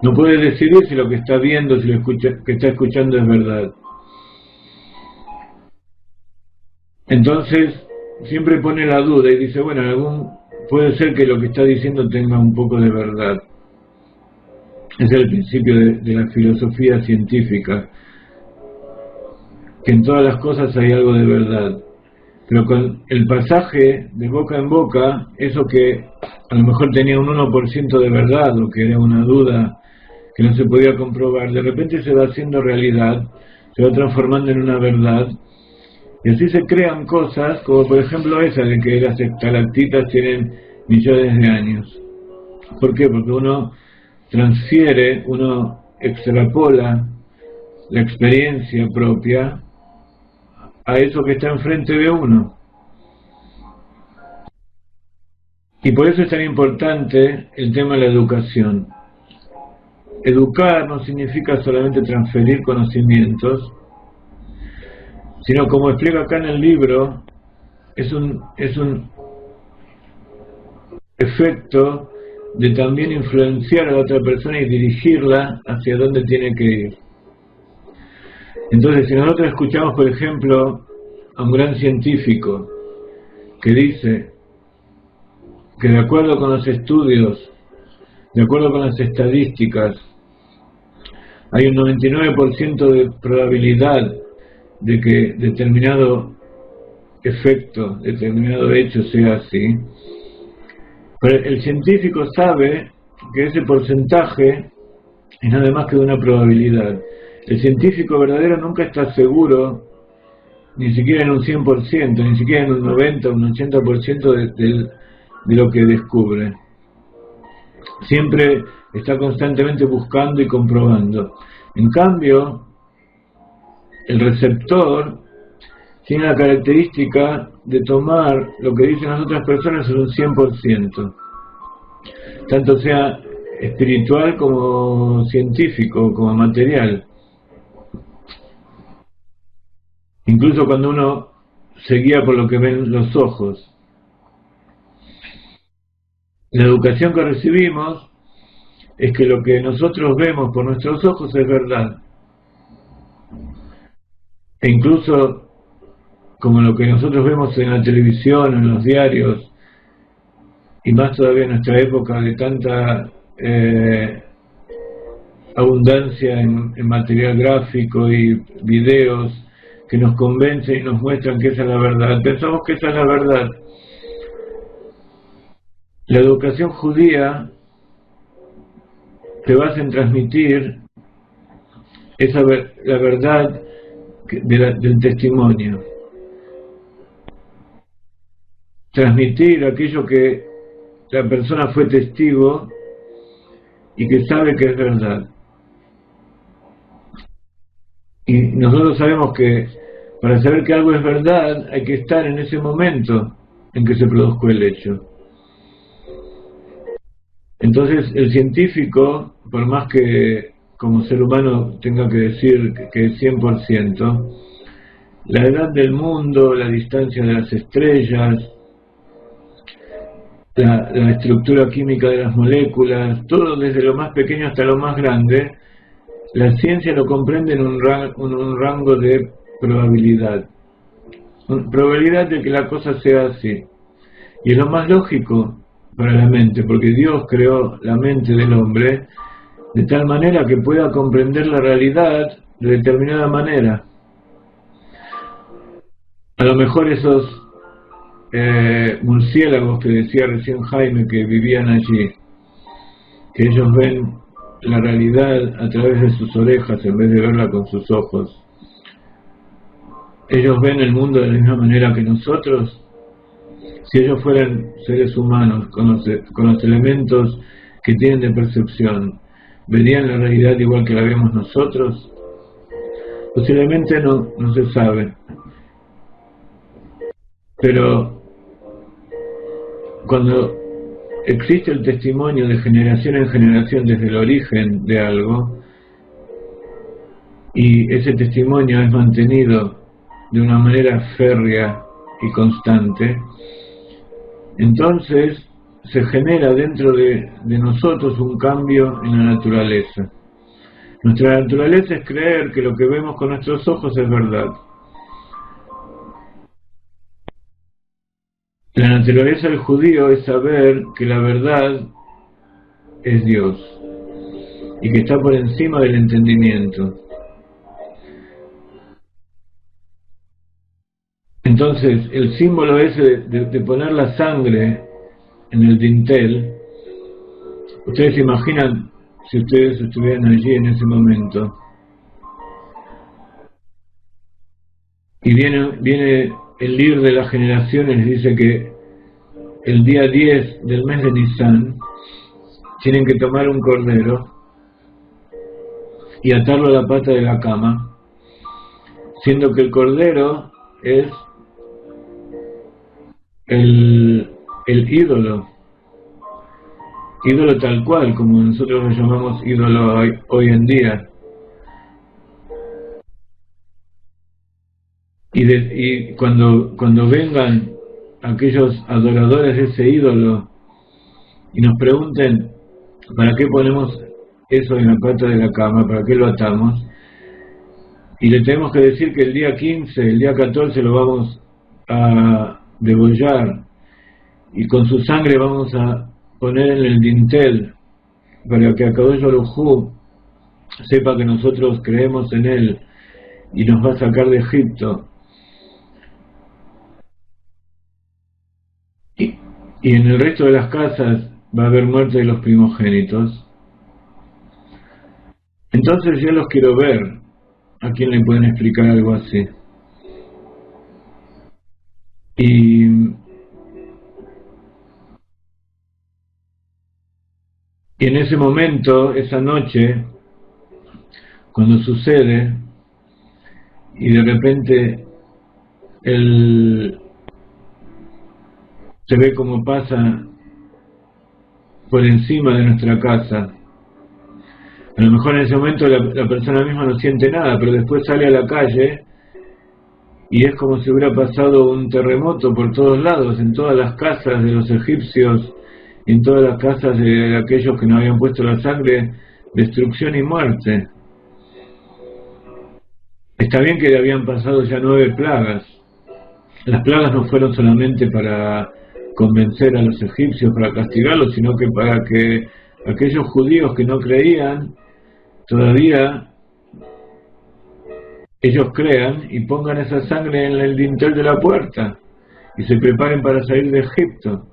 no puede decidir si lo que está viendo, si lo que está escuchando es verdad. Entonces siempre pone la duda y dice, bueno, puede ser que lo que está diciendo tenga un poco de verdad. Ese es el principio de la filosofía científica, que en todas las cosas hay algo de verdad. Pero con el pasaje de boca en boca, eso que a lo mejor tenía un 1% de verdad, o que era una duda que no se podía comprobar, de repente se va haciendo realidad, se va transformando en una verdad, y así se crean cosas, como por ejemplo esa de que las estalactitas tienen millones de años. ¿Por qué? Porque uno transfiere, uno extrapola la experiencia propia a eso que está enfrente de uno. Y por eso es tan importante el tema de la educación. Educar no significa solamente transferir conocimientos, sino, como explica acá en el libro, es un efecto de también influenciar a la otra persona y dirigirla hacia donde tiene que ir. Entonces, si nosotros escuchamos, por ejemplo, a un gran científico que dice que de acuerdo con los estudios, de acuerdo con las estadísticas, hay un 99% de probabilidad de que determinado efecto, determinado hecho sea así, pero el científico sabe que ese porcentaje es nada más que de una probabilidad. El científico verdadero nunca está seguro, ni siquiera en un 100%, ni siquiera en un 90 o un 80% de lo que descubre. Siempre está constantemente buscando y comprobando. En cambio, el receptor tiene la característica de tomar lo que dicen las otras personas en un 100%, tanto sea espiritual como científico, como material. Incluso cuando uno se guía por lo que ven los ojos. La educación que recibimos es que lo que nosotros vemos por nuestros ojos es verdad. E incluso como lo que nosotros vemos en la televisión, en los diarios, y más todavía en nuestra época de tanta abundancia en material gráfico y videos que nos convencen y nos muestran que esa es la verdad. Pensamos que esa es la verdad. La educación judía te basa en transmitir la verdad del testimonio. Transmitir aquello que la persona fue testigo y que sabe que es verdad. Y nosotros sabemos que Para saber que algo es verdad, hay que estar en ese momento en que se produjo el hecho. Entonces, el científico, por más que como ser humano tenga que decir que es 100%, la edad del mundo, la distancia de las estrellas, la estructura química de las moléculas, todo desde lo más pequeño hasta lo más grande, la ciencia lo comprende en un rango de probabilidad. Probabilidad de que la cosa sea así. Y es lo más lógico para la mente, porque Dios creó la mente del hombre de tal manera que pueda comprender la realidad de determinada manera. A lo mejor esos murciélagos que decía recién Jaime que vivían allí, que ellos ven la realidad a través de sus orejas en vez de verla con sus ojos, ellos ven el mundo de la misma manera que nosotros. Si ellos fueran seres humanos con los elementos que tienen de percepción, ¿verían la realidad igual que la vemos nosotros? Posiblemente no se sabe. Pero cuando existe el testimonio de generación en generación desde el origen de algo, y ese testimonio es mantenido de una manera férrea y constante, entonces se genera dentro de nosotros un cambio en la naturaleza. Nuestra naturaleza es creer que lo que vemos con nuestros ojos es verdad. La naturaleza del judío es saber que la verdad es Dios y que está por encima del entendimiento. Entonces, el símbolo ese de poner la sangre en el dintel, ustedes se imaginan si ustedes estuvieran allí en ese momento. Y viene el líder de las generaciones y dice que el día 10 del mes de Nisan tienen que tomar un cordero y atarlo a la pata de la cama, siendo que el cordero es el ídolo tal cual, como nosotros lo llamamos ídolo hoy en día. Y cuando vengan aquellos adoradores de ese ídolo y nos pregunten ¿para qué ponemos eso en la pata de la cama? ¿Para qué lo atamos? Y le tenemos que decir que el día 15, el día 14 lo vamos a degollar y con su sangre vamos a poner en el dintel para que Akadosh Baruj Hu sepa que nosotros creemos en él y nos va a sacar de Egipto. Y en el resto de las casas va a haber muerte de los primogénitos. Entonces yo los quiero ver. ¿A quién le pueden explicar algo así? Y en ese momento, esa noche, cuando sucede, y de repente se ve como pasa por encima de nuestra casa. A lo mejor en ese momento la persona misma no siente nada, pero después sale a la calle y es como si hubiera pasado un terremoto por todos lados, en todas las casas de los egipcios, y en todas las casas de aquellos que no habían puesto la sangre, destrucción y muerte. Está bien que habían pasado ya 9 plagas. Las plagas no fueron solamente para convencer a los egipcios, para castigarlos, sino que para que aquellos judíos que no creían, todavía ellos crean y pongan esa sangre en el dintel de la puerta y se preparen para salir de Egipto,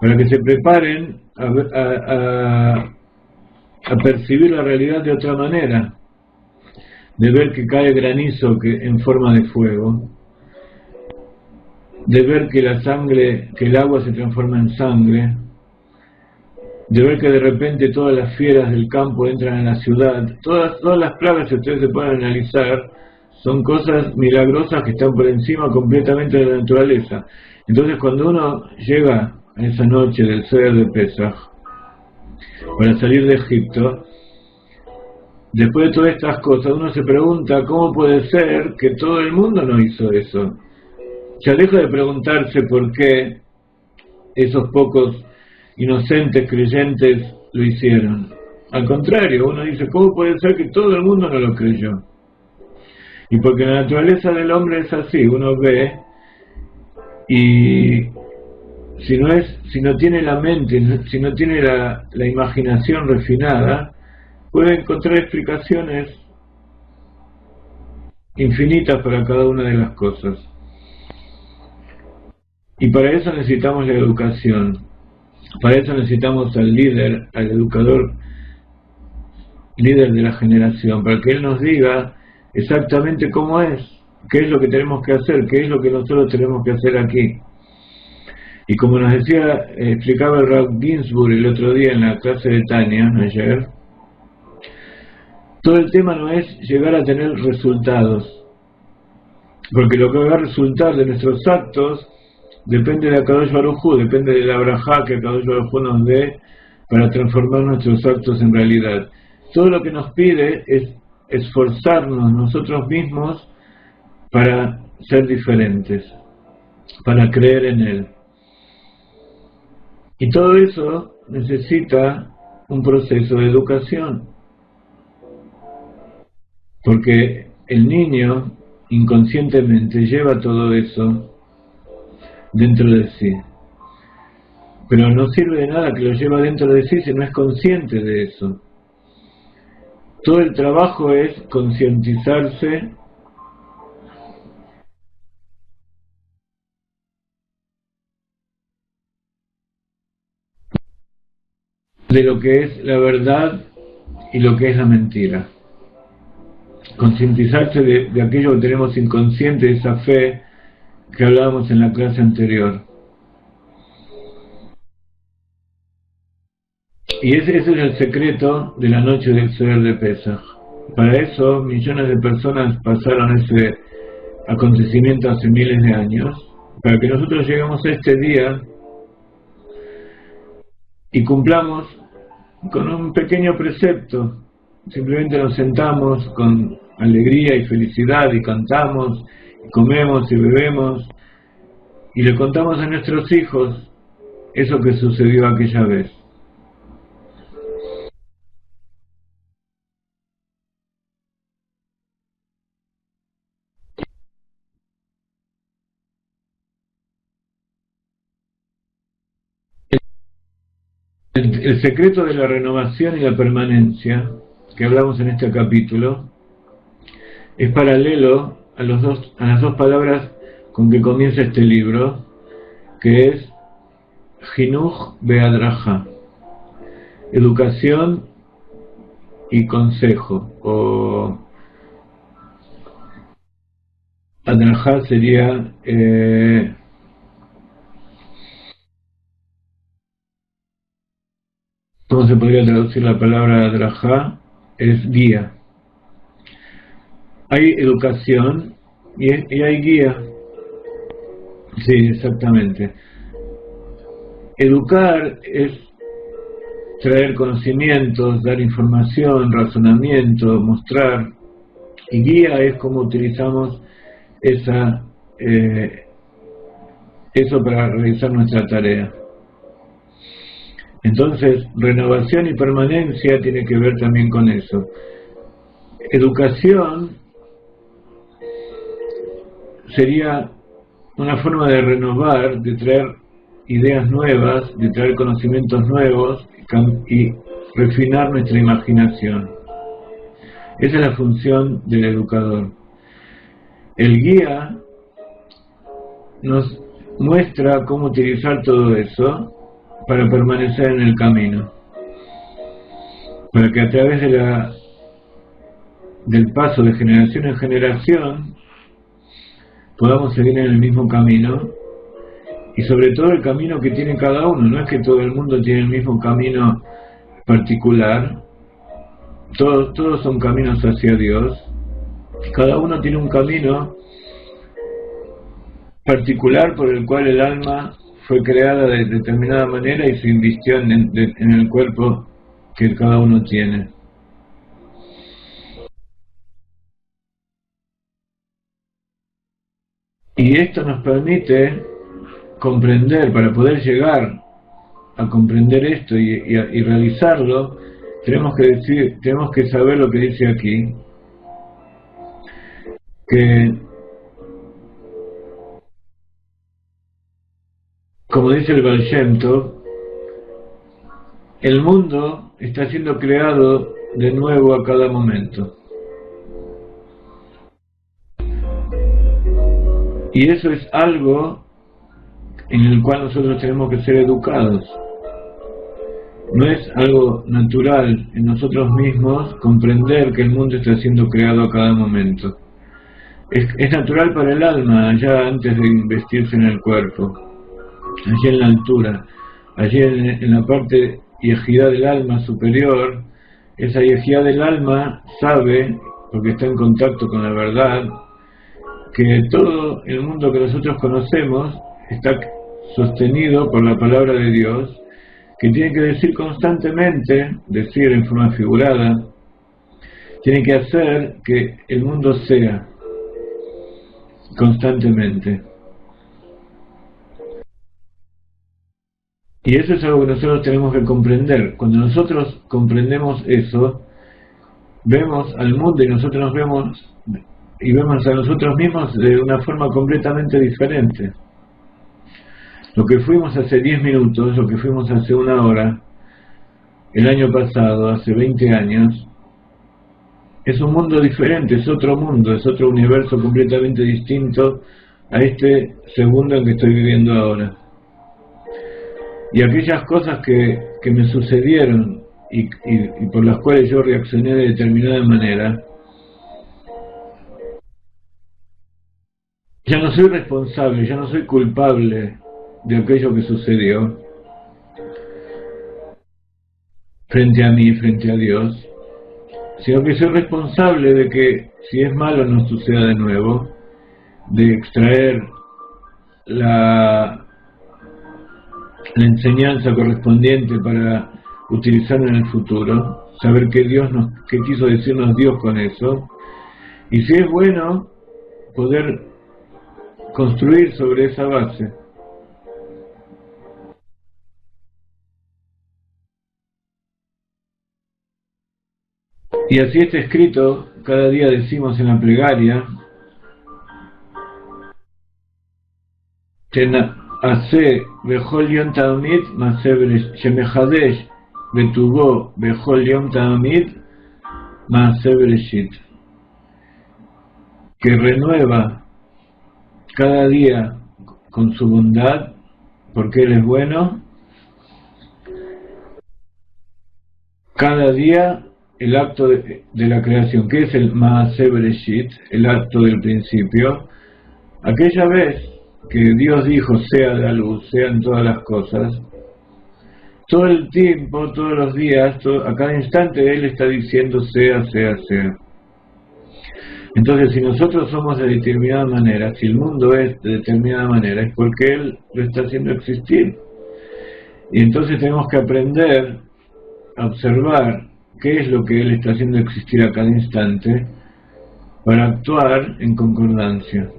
para que se preparen a percibir la realidad de otra manera, de ver que cae granizo en forma de fuego, de ver que que el agua se transforma en sangre, de ver que de repente todas las fieras del campo entran en la ciudad. Todas las plagas, si ustedes se pueden analizar, son cosas milagrosas que están por encima completamente de la naturaleza. Entonces cuando uno llega a esa noche del Seder de Pesaj para salir de Egipto, después de todas estas cosas, uno se pregunta cómo puede ser que todo el mundo no hizo eso. Ya deja de preguntarse por qué esos pocos inocentes creyentes lo hicieron. Al contrario, uno dice, ¿cómo puede ser que todo el mundo no lo creyó? Y porque la naturaleza del hombre es así, uno ve y si no tiene la mente, si no tiene la imaginación refinada, puede encontrar explicaciones infinitas para cada una de las cosas. Y para eso necesitamos la educación, para eso necesitamos al líder, al educador, líder de la generación, para que él nos diga exactamente cómo es, qué es lo que tenemos que hacer, qué es lo que nosotros tenemos que hacer aquí. Y como nos decía, explicaba el Rav Ginsburg el otro día en la clase de Tania, ayer, todo el tema no es llegar a tener resultados, porque lo que va a resultar de nuestros actos depende de Akadosh Baruj Hu, depende de la brajá que Akadosh Baruj Hu nos dé para transformar nuestros actos en realidad. Todo lo que nos pide es esforzarnos nosotros mismos para ser diferentes, para creer en Él. Y todo eso necesita un proceso de educación, porque el niño inconscientemente lleva todo eso dentro de sí, pero no sirve de nada que lo lleva dentro de sí si no es consciente de eso. Todo el trabajo es concientizarse de lo que es la verdad y lo que es la mentira. Concientizarse de aquello que tenemos inconsciente, de esa fe que hablábamos en la clase anterior. Y ese es el secreto de la noche del Seder de Pesaj. Para eso millones de personas pasaron ese acontecimiento hace miles de años, para que nosotros lleguemos a este día y cumplamos con un pequeño precepto. Simplemente nos sentamos con alegría y felicidad y cantamos, y comemos y bebemos y le contamos a nuestros hijos eso que sucedió aquella vez. El secreto de la renovación y la permanencia que hablamos en este capítulo es paralelo a las dos palabras con que comienza este libro, que es Jinuj Beadraja, educación y consejo, o Adraja sería ¿cómo se podría traducir la palabra Adraja? Es guía. Hay educación y hay guía. Sí, exactamente. Educar es traer conocimientos, dar información, razonamiento, mostrar. Y guía es cómo utilizamos eso para realizar nuestra tarea. Entonces, renovación y permanencia tiene que ver también con eso. Educación sería una forma de renovar, de traer ideas nuevas, de traer conocimientos nuevos y refinar nuestra imaginación. Esa es la función del educador. El guía nos muestra cómo utilizar todo eso para permanecer en el camino, para que a través del paso de generación en generación podamos seguir en el mismo camino, y sobre todo el camino que tiene cada uno. No es que todo el mundo tiene el mismo camino particular, todos son caminos hacia Dios, Cada uno tiene un camino particular por el cual el alma fue creada de determinada manera y se invistió en el cuerpo que cada uno tiene. Y esto nos permite comprender, para poder llegar a comprender esto y realizarlo, tenemos que saber lo que dice aquí, que, como dice el Baal Shem Tov, el mundo está siendo creado de nuevo a cada momento. Y eso es algo en el cual nosotros tenemos que ser educados. No es algo natural en nosotros mismos comprender que el mundo está siendo creado a cada momento. Es natural para el alma, allá antes de investirse en el cuerpo, allí en la altura, allí en la parte yejidá del alma superior. Esa yejidá del alma sabe, porque está en contacto con la verdad, que todo el mundo que nosotros conocemos está sostenido por la palabra de Dios, que tiene que decir constantemente, decir en forma figurada, tiene que hacer que el mundo sea constantemente. Y eso es algo que nosotros tenemos que comprender. Cuando nosotros comprendemos eso, vemos al mundo y nosotros nos vemos y vemos a nosotros mismos de una forma completamente diferente. Lo que fuimos hace 10 minutos, lo que fuimos hace una hora, el año pasado, hace 20 años, es un mundo diferente, es otro mundo, es otro universo completamente distinto a este segundo en que estoy viviendo ahora. Y aquellas cosas que me sucedieron y por las cuales yo reaccioné de determinada manera, ya no soy responsable, ya no soy culpable de aquello que sucedió frente a mí, frente a Dios, sino que soy responsable de que si es malo no suceda de nuevo, de extraer la enseñanza correspondiente para utilizarla en el futuro, saber qué quiso decirnos Dios con eso, y si es bueno, poder construir sobre esa base. Y así está escrito, cada día decimos en la plegaria, Hace bechol yom tamid maaseh shemechadesh betuvo bechol yom tamid maaseh bereshit, que renueva cada día con su bondad, porque Él es bueno, cada día el acto de la creación, que es el Maaseh Bereshit, el acto del principio, aquella vez que Dios dijo sea la luz, sean todas las cosas, todo el tiempo, todos los días, a cada instante Él está diciendo sea, sea, sea. Entonces, si nosotros somos de determinada manera, si el mundo es de determinada manera, es porque Él lo está haciendo existir. Y entonces tenemos que aprender a observar qué es lo que Él está haciendo existir a cada instante para actuar en concordancia.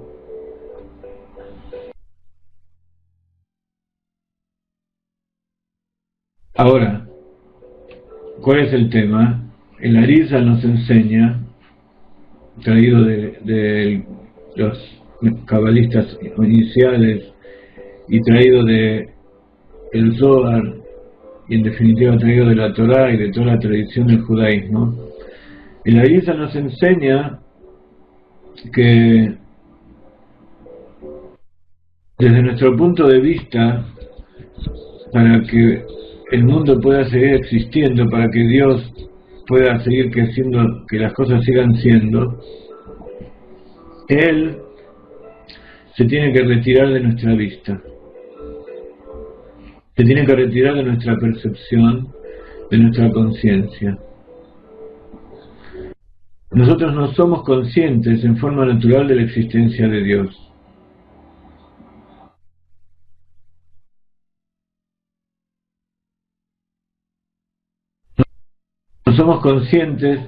Ahora, ¿cuál es el tema? El Arizal nos enseña, traído de los cabalistas iniciales y traído de el Zohar, y en definitiva traído de la Torá y de toda la tradición del judaísmo, el Arizal nos enseña que desde nuestro punto de vista, para que el mundo pueda seguir existiendo, para que Dios pueda seguir creciendo, que las cosas sigan siendo, Él se tiene que retirar de nuestra vista, se tiene que retirar de nuestra percepción, de nuestra conciencia. nosotros no somos conscientes en forma natural de la existencia de Dios. No somos conscientes,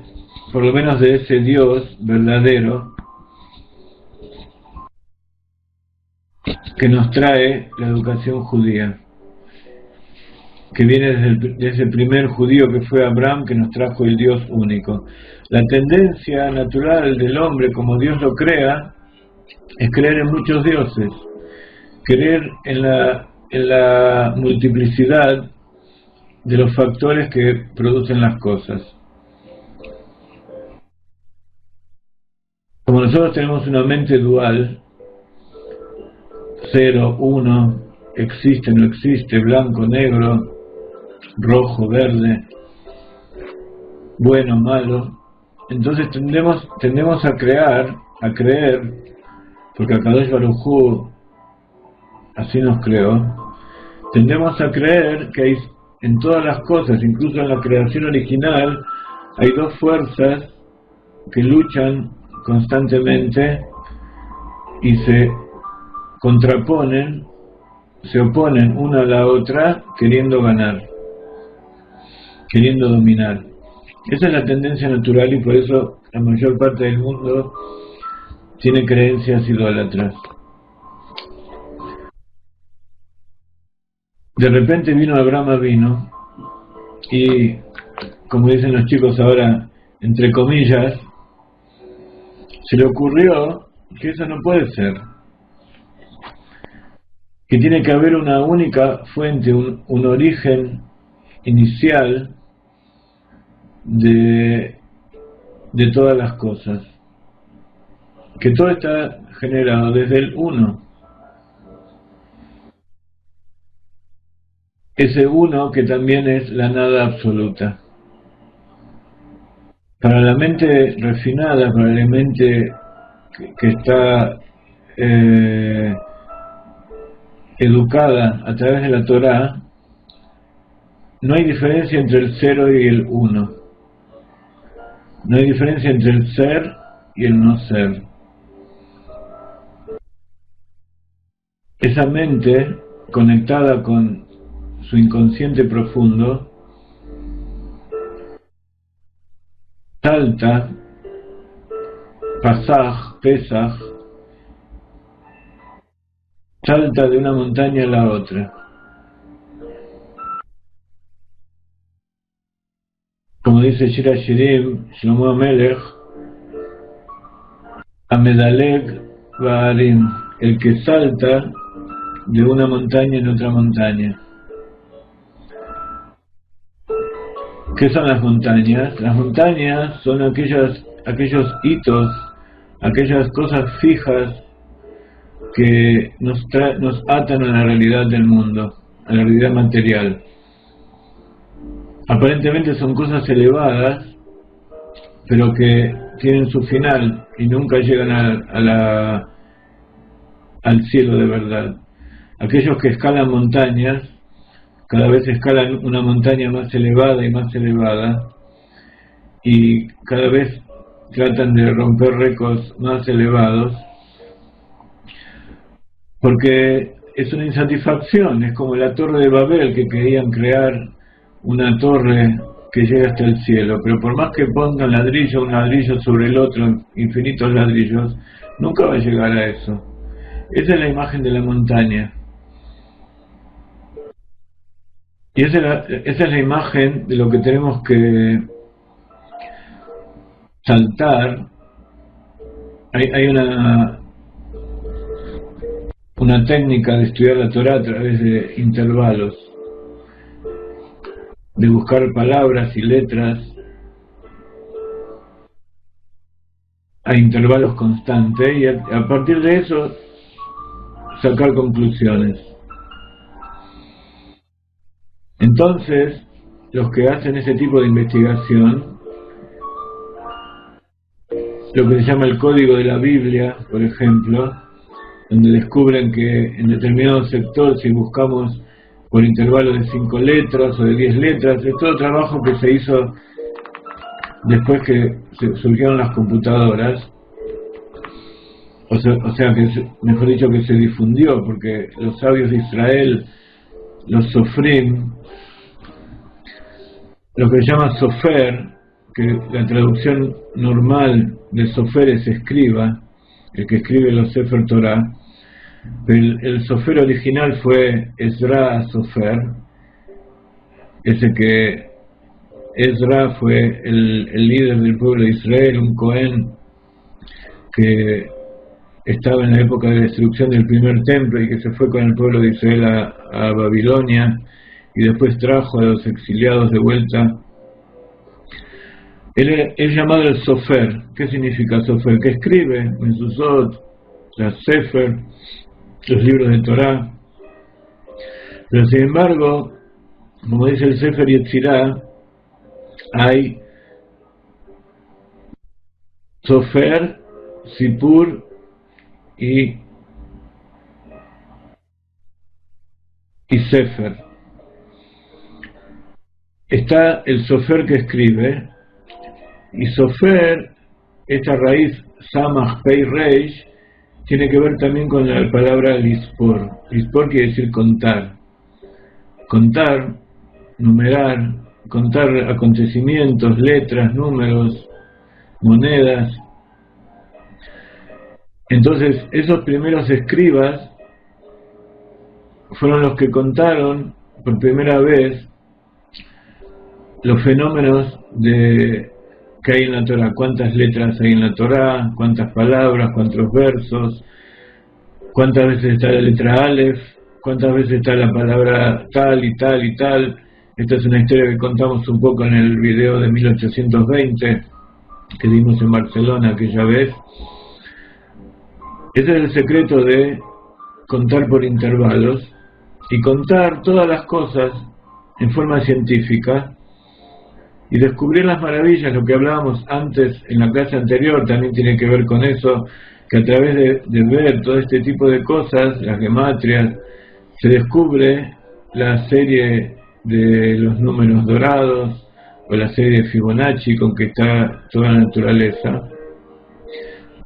por lo menos, de ese Dios verdadero que nos trae la educación judía, que viene desde el primer judío que fue Abraham, que nos trajo el Dios único. La tendencia natural del hombre, como Dios lo crea, es creer en muchos dioses, creer en la multiplicidad de los factores que producen las cosas. Como nosotros tenemos una mente dual, 0, 1, existe, no existe, blanco, negro, rojo, verde, bueno, malo, entonces tendemos a creer, porque Akadosh Baruj Hu así nos creó, tendemos a creer que hay en todas las cosas, incluso en la creación original, hay dos fuerzas que luchan constantemente y se contraponen, se oponen una a la otra, queriendo ganar, queriendo dominar. Esa es la tendencia natural y por eso la mayor parte del mundo tiene creencias idólatras. De repente vino Abraham Avinu y, como dicen los chicos ahora, entre comillas, se le ocurrió que eso no puede ser, que tiene que haber una única fuente, un origen inicial de todas las cosas, que todo está generado desde el uno. Ese uno que también es la nada absoluta. Para la mente refinada, para la mente que está educada a través de la Torá, no hay diferencia entre el 0 y el 1. No hay diferencia entre el ser y el no ser. Esa mente conectada con su inconsciente profundo salta, Pesaj, salta de una montaña a la otra. Como dice Shir HaShirim, Shlomo HaMelech, Amedaleg Ba'arim, el que salta de una montaña en otra montaña. ¿Qué son las montañas? Las montañas son aquellos hitos, aquellas cosas fijas que nos atan a la realidad del mundo, a la realidad material. Aparentemente son cosas elevadas, pero que tienen su final y nunca llegan al cielo de verdad. Aquellos que escalan montañas, cada vez escalan una montaña más elevada y cada vez tratan de romper récords más elevados, porque es una insatisfacción. Es como la torre de Babel, que querían crear una torre que llega hasta el cielo, pero por más que pongan un ladrillo sobre el otro, infinitos ladrillos, nunca va a llegar a eso. Esa es la imagen de la montaña. Y esa es la imagen de lo que tenemos que saltar. Hay una técnica de estudiar la Torá a través de intervalos, de buscar palabras y letras a intervalos constantes y a partir de eso sacar conclusiones. Entonces, los que hacen ese tipo de investigación, lo que se llama el código de la Biblia, por ejemplo, donde descubren que en determinado sector, si buscamos por intervalos de 5 letras o de 10 letras, es todo trabajo que se hizo después que surgieron las computadoras, o sea que, mejor dicho, que se difundió, porque los sabios de Israel, los Sofrim, lo que se llama Sofer, que la traducción normal de Sofer es escriba, el que escribe los Sefer Torah, pero el Sofer original fue Ezra Sofer, ese que Ezra fue el líder del pueblo de Israel, un Cohen que estaba en la época de destrucción del primer templo y que se fue con el pueblo de Israel a Babilonia y después trajo a los exiliados de vuelta. Él es llamado el Sofer. ¿Qué significa Sofer? Que escribe Mezuzot, las Sefer, los libros de Torah. Pero sin embargo, como dice el Sefer Yetzirah, hay Sofer, Sipur y Sefer. Está el Sofer que escribe, y Sofer, esta raíz Samach Pei Reish, tiene que ver también con la palabra Lispor. Lispor quiere decir contar. Contar, numerar, contar acontecimientos, letras, números, monedas. Entonces, esos primeros escribas fueron los que contaron por primera vez los fenómenos que hay en la Torah, cuántas letras hay en la Torah, cuántas palabras, cuántos versos, cuántas veces está la letra Aleph, cuántas veces está la palabra tal y tal y tal. Esta es una historia que contamos un poco en el video de 1820 que dimos en Barcelona aquella vez. Ese es el secreto de contar por intervalos y contar todas las cosas en forma científica y descubrir las maravillas. Lo que hablábamos antes en la clase anterior también tiene que ver con eso, que a través de ver todo este tipo de cosas, las gematrias, se descubre la serie de los números dorados o la serie de Fibonacci con que está toda la naturaleza.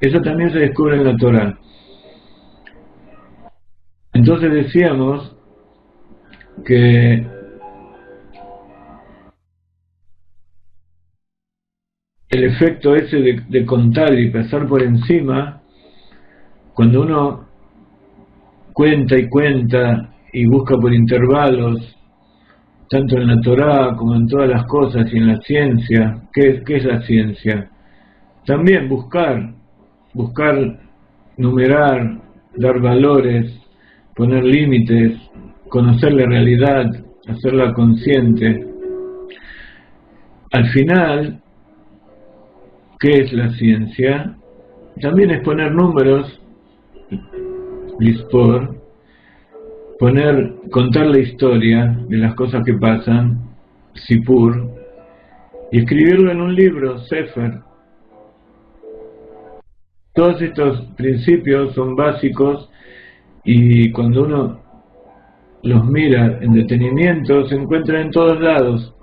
Eso también se descubre en la Torah. Entonces decíamos que el efecto ese de contar y pasar por encima, cuando uno cuenta y cuenta y busca por intervalos, tanto en la Torá como en todas las cosas y en la ciencia. ¿Qué es la ciencia? También buscar, numerar, dar valores, poner límites, conocer la realidad, hacerla consciente. Al final, ¿qué es la ciencia? También es poner números, Lispor, contar la historia de las cosas que pasan, Sipur, y escribirlo en un libro, Sefer. Todos estos principios son básicos y cuando uno los mira en detenimiento se encuentran en todos lados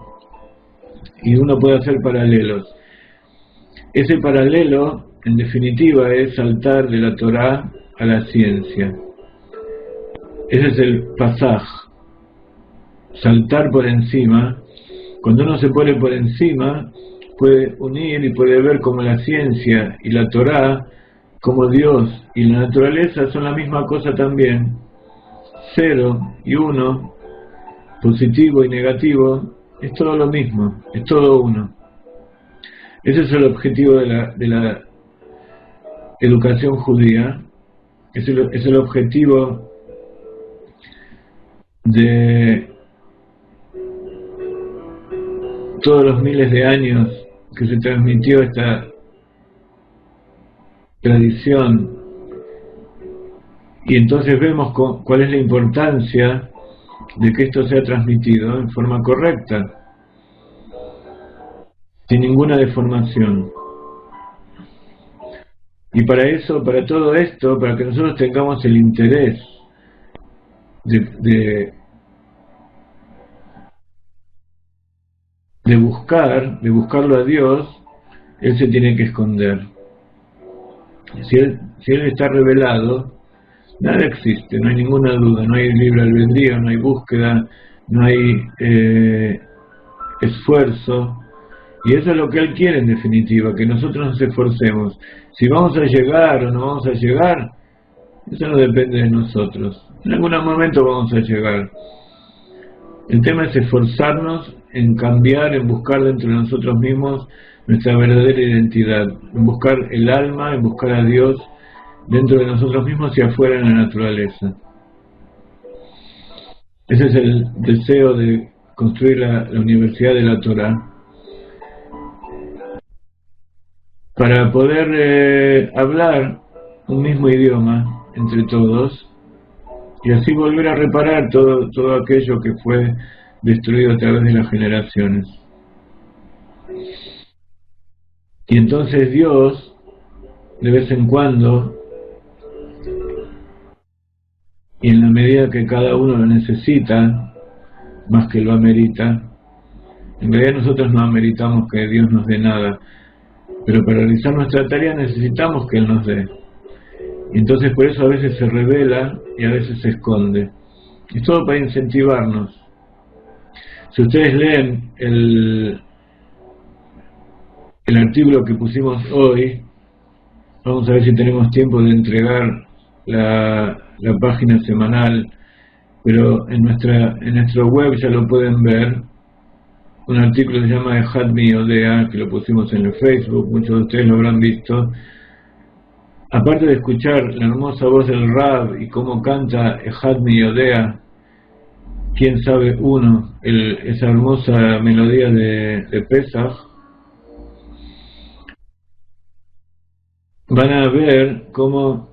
y uno puede hacer paralelos. Ese paralelo, en definitiva, es saltar de la Torá a la ciencia. Ese es el pasaj, saltar por encima. Cuando uno se pone por encima, puede unir y puede ver como la ciencia y la Torá, como Dios y la naturaleza son la misma cosa también. 0 y 1, positivo y negativo, es todo lo mismo, es todo uno. Ese es el objetivo de la educación judía, es el objetivo de todos los miles de años que se transmitió esta tradición. Y entonces vemos cuál es la importancia de que esto sea transmitido en forma correcta, sin ninguna deformación. Y para eso, para todo esto, para que nosotros tengamos el interés de buscarlo a Dios, él se tiene que esconder. Si él está revelado, nada existe, no hay ninguna duda, no hay libre albedrío, no hay búsqueda, no hay esfuerzo, y eso es lo que él quiere en definitiva, que nosotros nos esforcemos. Si vamos a llegar o no vamos a llegar, eso no depende de nosotros. En algún momento vamos a llegar. El tema es esforzarnos en cambiar, en buscar dentro de nosotros mismos nuestra verdadera identidad, en buscar el alma, en buscar a Dios dentro de nosotros mismos y afuera en la naturaleza. Ese es el deseo de construir la Universidad de la Torá, para poder hablar un mismo idioma entre todos y así volver a reparar todo aquello que fue destruido a través de las generaciones. Y entonces Dios, de vez en cuando, y en la medida que cada uno lo necesita, más que lo amerita, en realidad nosotros no ameritamos que Dios nos dé nada, pero para realizar nuestra tarea necesitamos que Él nos dé. Y entonces por eso a veces se revela y a veces se esconde. Es todo para incentivarnos. Si ustedes leen el artículo que pusimos hoy, vamos a ver si tenemos tiempo de entregar la página semanal, pero en nuestro web ya lo pueden ver. Un artículo que se llama Ejad Mi Yodea, que lo pusimos en el Facebook, muchos de ustedes lo habrán visto. Aparte de escuchar la hermosa voz del Rab y cómo canta Ejad Mi Yodea, quién sabe uno, esa hermosa melodía de Pesach, van a ver cómo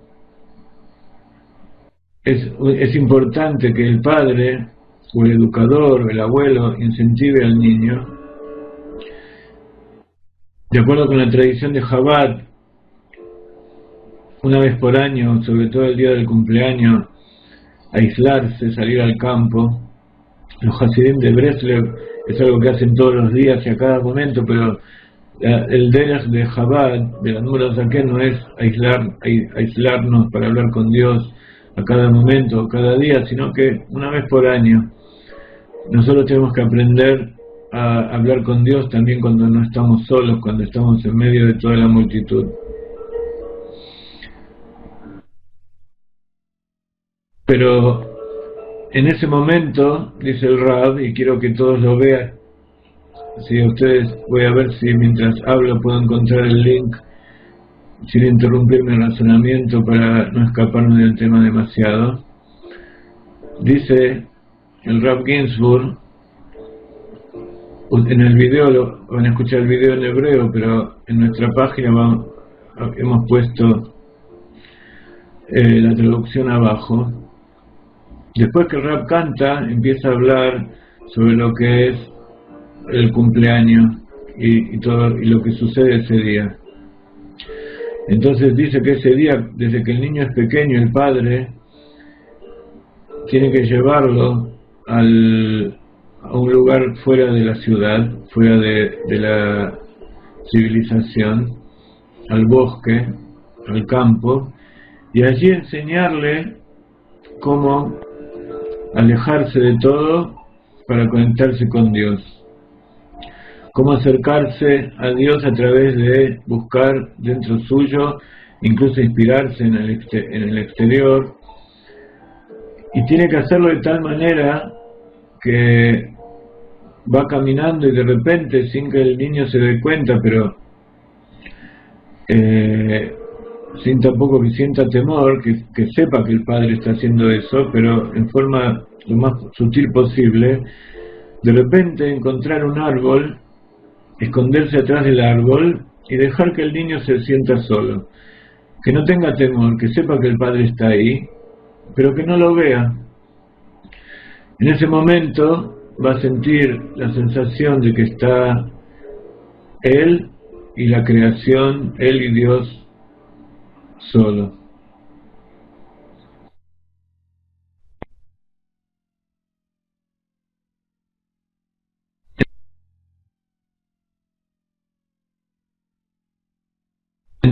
es importante que el padre o el educador o el abuelo incentive al niño, de acuerdo con la tradición de Chabad, una vez por año, sobre todo el día del cumpleaños, aislarse, salir al campo. Los Hasidim de Breslev es algo que hacen todos los días y a cada momento, pero el derech de Chabad, de la Admor Zaken, no es aislarnos para hablar con Dios a cada momento o cada día, sino que una vez por año. Nosotros tenemos que aprender a hablar con Dios también cuando no estamos solos, cuando estamos en medio de toda la multitud. Pero en ese momento, dice el Rab, y quiero que todos lo vean, si ustedes, voy a ver si mientras hablo puedo encontrar el link sin interrumpirme el razonamiento para no escaparme del tema demasiado. Dice el Rab Ginsburg, en el video, van a escuchar el video en hebreo, pero en nuestra página hemos puesto la traducción abajo. Después que el Rab canta, empieza a hablar sobre lo que es el cumpleaños y lo que sucede ese día. Entonces dice que ese día, desde que el niño es pequeño, el padre tiene que llevarlo a un lugar fuera de la ciudad, fuera de la civilización, al bosque, al campo, y allí enseñarle cómo alejarse de todo para conectarse con Dios, cómo acercarse a Dios a través de buscar dentro suyo, incluso inspirarse en el exterior, y tiene que hacerlo de tal manera que va caminando y de repente, sin que el niño se dé cuenta, pero sin tampoco que sienta temor, que sepa que el padre está haciendo eso, pero en forma lo más sutil posible, de repente encontrar un árbol, esconderse atrás del árbol y dejar que el niño se sienta solo, que no tenga temor, que sepa que el padre está ahí, pero que no lo vea. En ese momento va a sentir la sensación de que está él y la creación, él y Dios solo.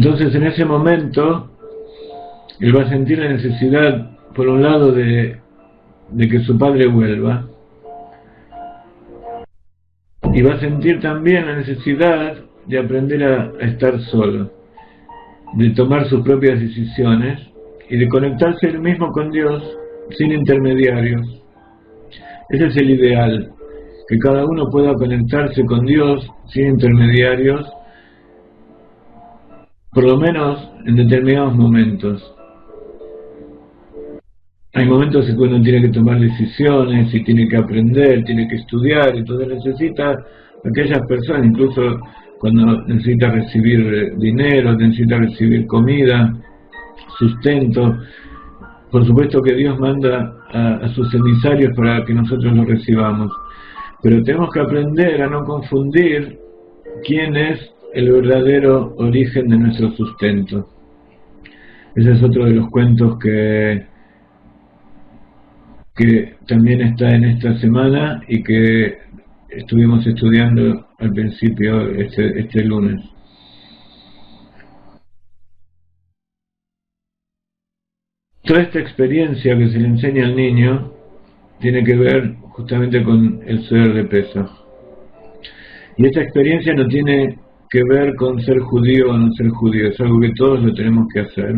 Entonces en ese momento él va a sentir la necesidad, por un lado, de que su padre vuelva, y va a sentir también la necesidad de aprender a estar solo, de tomar sus propias decisiones y de conectarse él mismo con Dios sin intermediarios. Ese es el ideal, que cada uno pueda conectarse con Dios sin intermediarios, por lo menos en determinados momentos. Hay momentos en que uno tiene que tomar decisiones y tiene que aprender, tiene que estudiar, entonces necesita aquellas personas, incluso cuando necesita recibir dinero, necesita recibir comida, sustento. Por supuesto que Dios manda a sus emisarios para que nosotros los recibamos, pero tenemos que aprender a no confundir quién es el verdadero origen de nuestro sustento. Ese es otro de los cuentos que también está en esta semana y que estuvimos estudiando al principio este lunes. Toda esta experiencia que se le enseña al niño tiene que ver justamente con el Seder de Pesaj. Y esta experiencia no tiene que ver con ser judío o no ser judío, es algo que todos lo tenemos que hacer.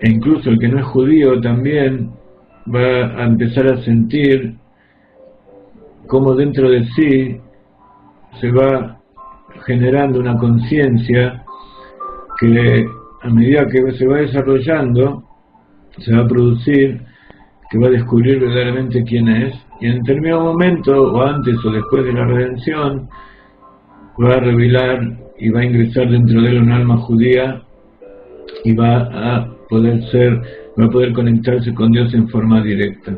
E incluso el que no es judío también va a empezar a sentir cómo dentro de sí se va generando una conciencia que a medida que se va desarrollando se va a producir, que va a descubrir verdaderamente quién es, y en determinado momento, o antes o después de la redención, va a revelar y va a ingresar dentro de él un alma judía y va a poder conectarse con Dios en forma directa.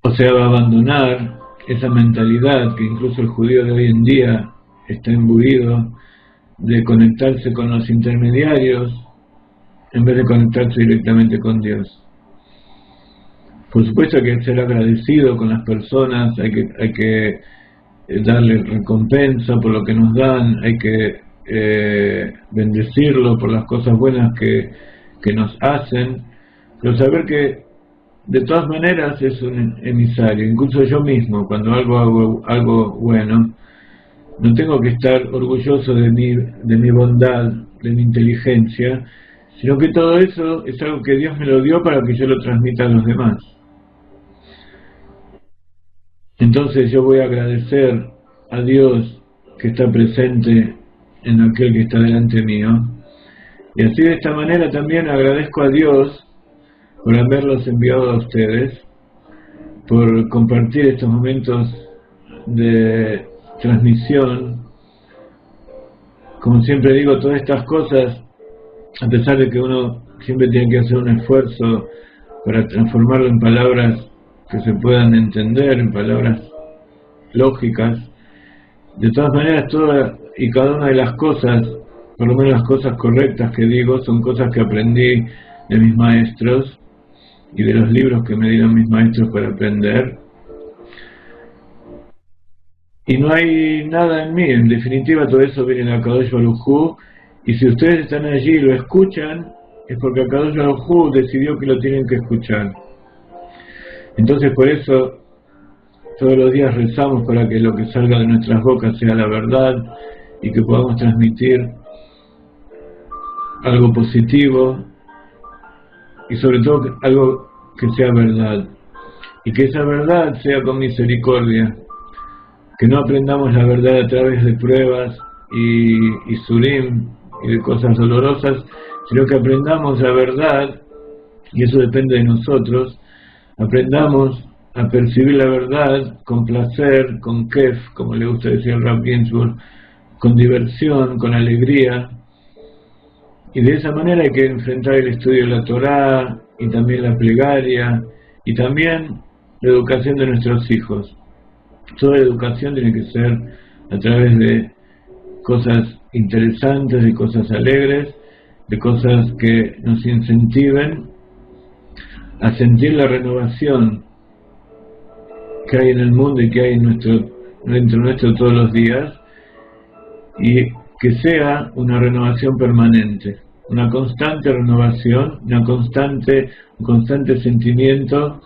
O sea, va a abandonar esa mentalidad que incluso el judío de hoy en día está imbuido de conectarse con los intermediarios en vez de conectarse directamente con Dios. Por supuesto hay que ser agradecido con las personas, hay que darle recompensa por lo que nos dan, hay que bendecirlo por las cosas buenas que nos hacen, pero saber que de todas maneras es un emisario. Incluso yo mismo, cuando hago algo bueno, no tengo que estar orgulloso de mi bondad, de mi inteligencia, sino que todo eso es algo que Dios me lo dio para que yo lo transmita a los demás. Entonces yo voy a agradecer a Dios que está presente en aquel que está delante mío, y así de esta manera también agradezco a Dios por haberlos enviado a ustedes, por compartir estos momentos de transmisión. Como siempre digo, todas estas cosas, a pesar de que uno siempre tiene que hacer un esfuerzo para transformarlo en palabras que se puedan entender, en palabras lógicas, de todas maneras todas y cada una de las cosas, por lo menos las cosas correctas que digo, son cosas que aprendí de mis maestros y de los libros que me dieron mis maestros para aprender. Y no hay nada en mí, en definitiva todo eso viene de Akadosh Baruj Hu, y si ustedes están allí y lo escuchan, es porque Akadosh Baruj Hu decidió que lo tienen que escuchar. Entonces por eso todos los días rezamos para que lo que salga de nuestras bocas sea la verdad y que podamos transmitir algo positivo y sobre todo algo que sea verdad, y que esa verdad sea con misericordia, que no aprendamos la verdad a través de pruebas y surim y de cosas dolorosas, sino que aprendamos la verdad, y eso depende de nosotros, aprendamos a percibir la verdad con placer, con kef, como le gusta decir al Rav Ginsburg, con diversión, con alegría, y de esa manera hay que enfrentar el estudio de la Torá, y también la plegaria, y también la educación de nuestros hijos. Toda la educación tiene que ser a través de cosas interesantes, de cosas alegres, de cosas que nos incentiven a sentir la renovación que hay en el mundo y que hay dentro nuestro todos los días, y que sea una renovación permanente, una constante renovación, un constante sentimiento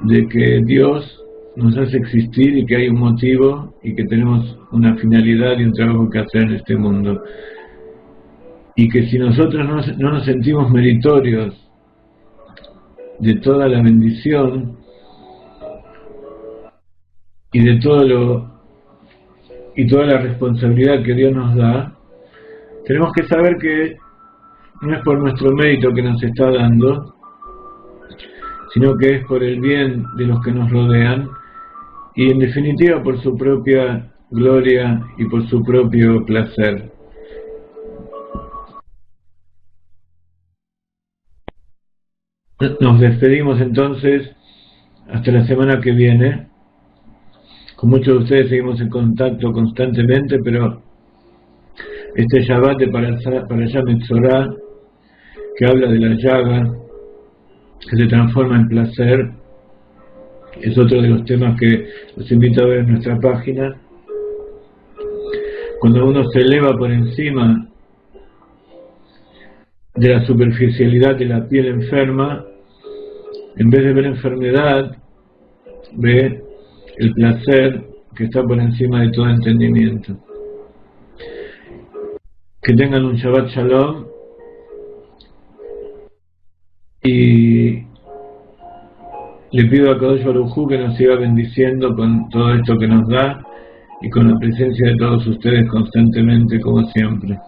de que Dios nos hace existir y que hay un motivo y que tenemos una finalidad y un trabajo que hacer en este mundo. Y que si nosotros no nos sentimos meritorios de toda la bendición y de toda la responsabilidad que Dios nos da, tenemos que saber que no es por nuestro mérito que nos está dando, sino que es por el bien de los que nos rodean y en definitiva por su propia gloria y por su propio placer. Nos despedimos entonces hasta la semana que viene. Con muchos de ustedes seguimos en contacto constantemente, pero este Shabbat de Parashá Metzorah, que habla de la llaga que se transforma en placer, es otro de los temas que los invito a ver en nuestra página. Cuando uno se eleva por encima de la superficialidad de la piel enferma, en vez de ver enfermedad, ve el placer que está por encima de todo entendimiento. Que tengan un Shabbat Shalom y le pido a Kadosh Baruj Hu que nos siga bendiciendo con todo esto que nos da y con la presencia de todos ustedes constantemente como siempre.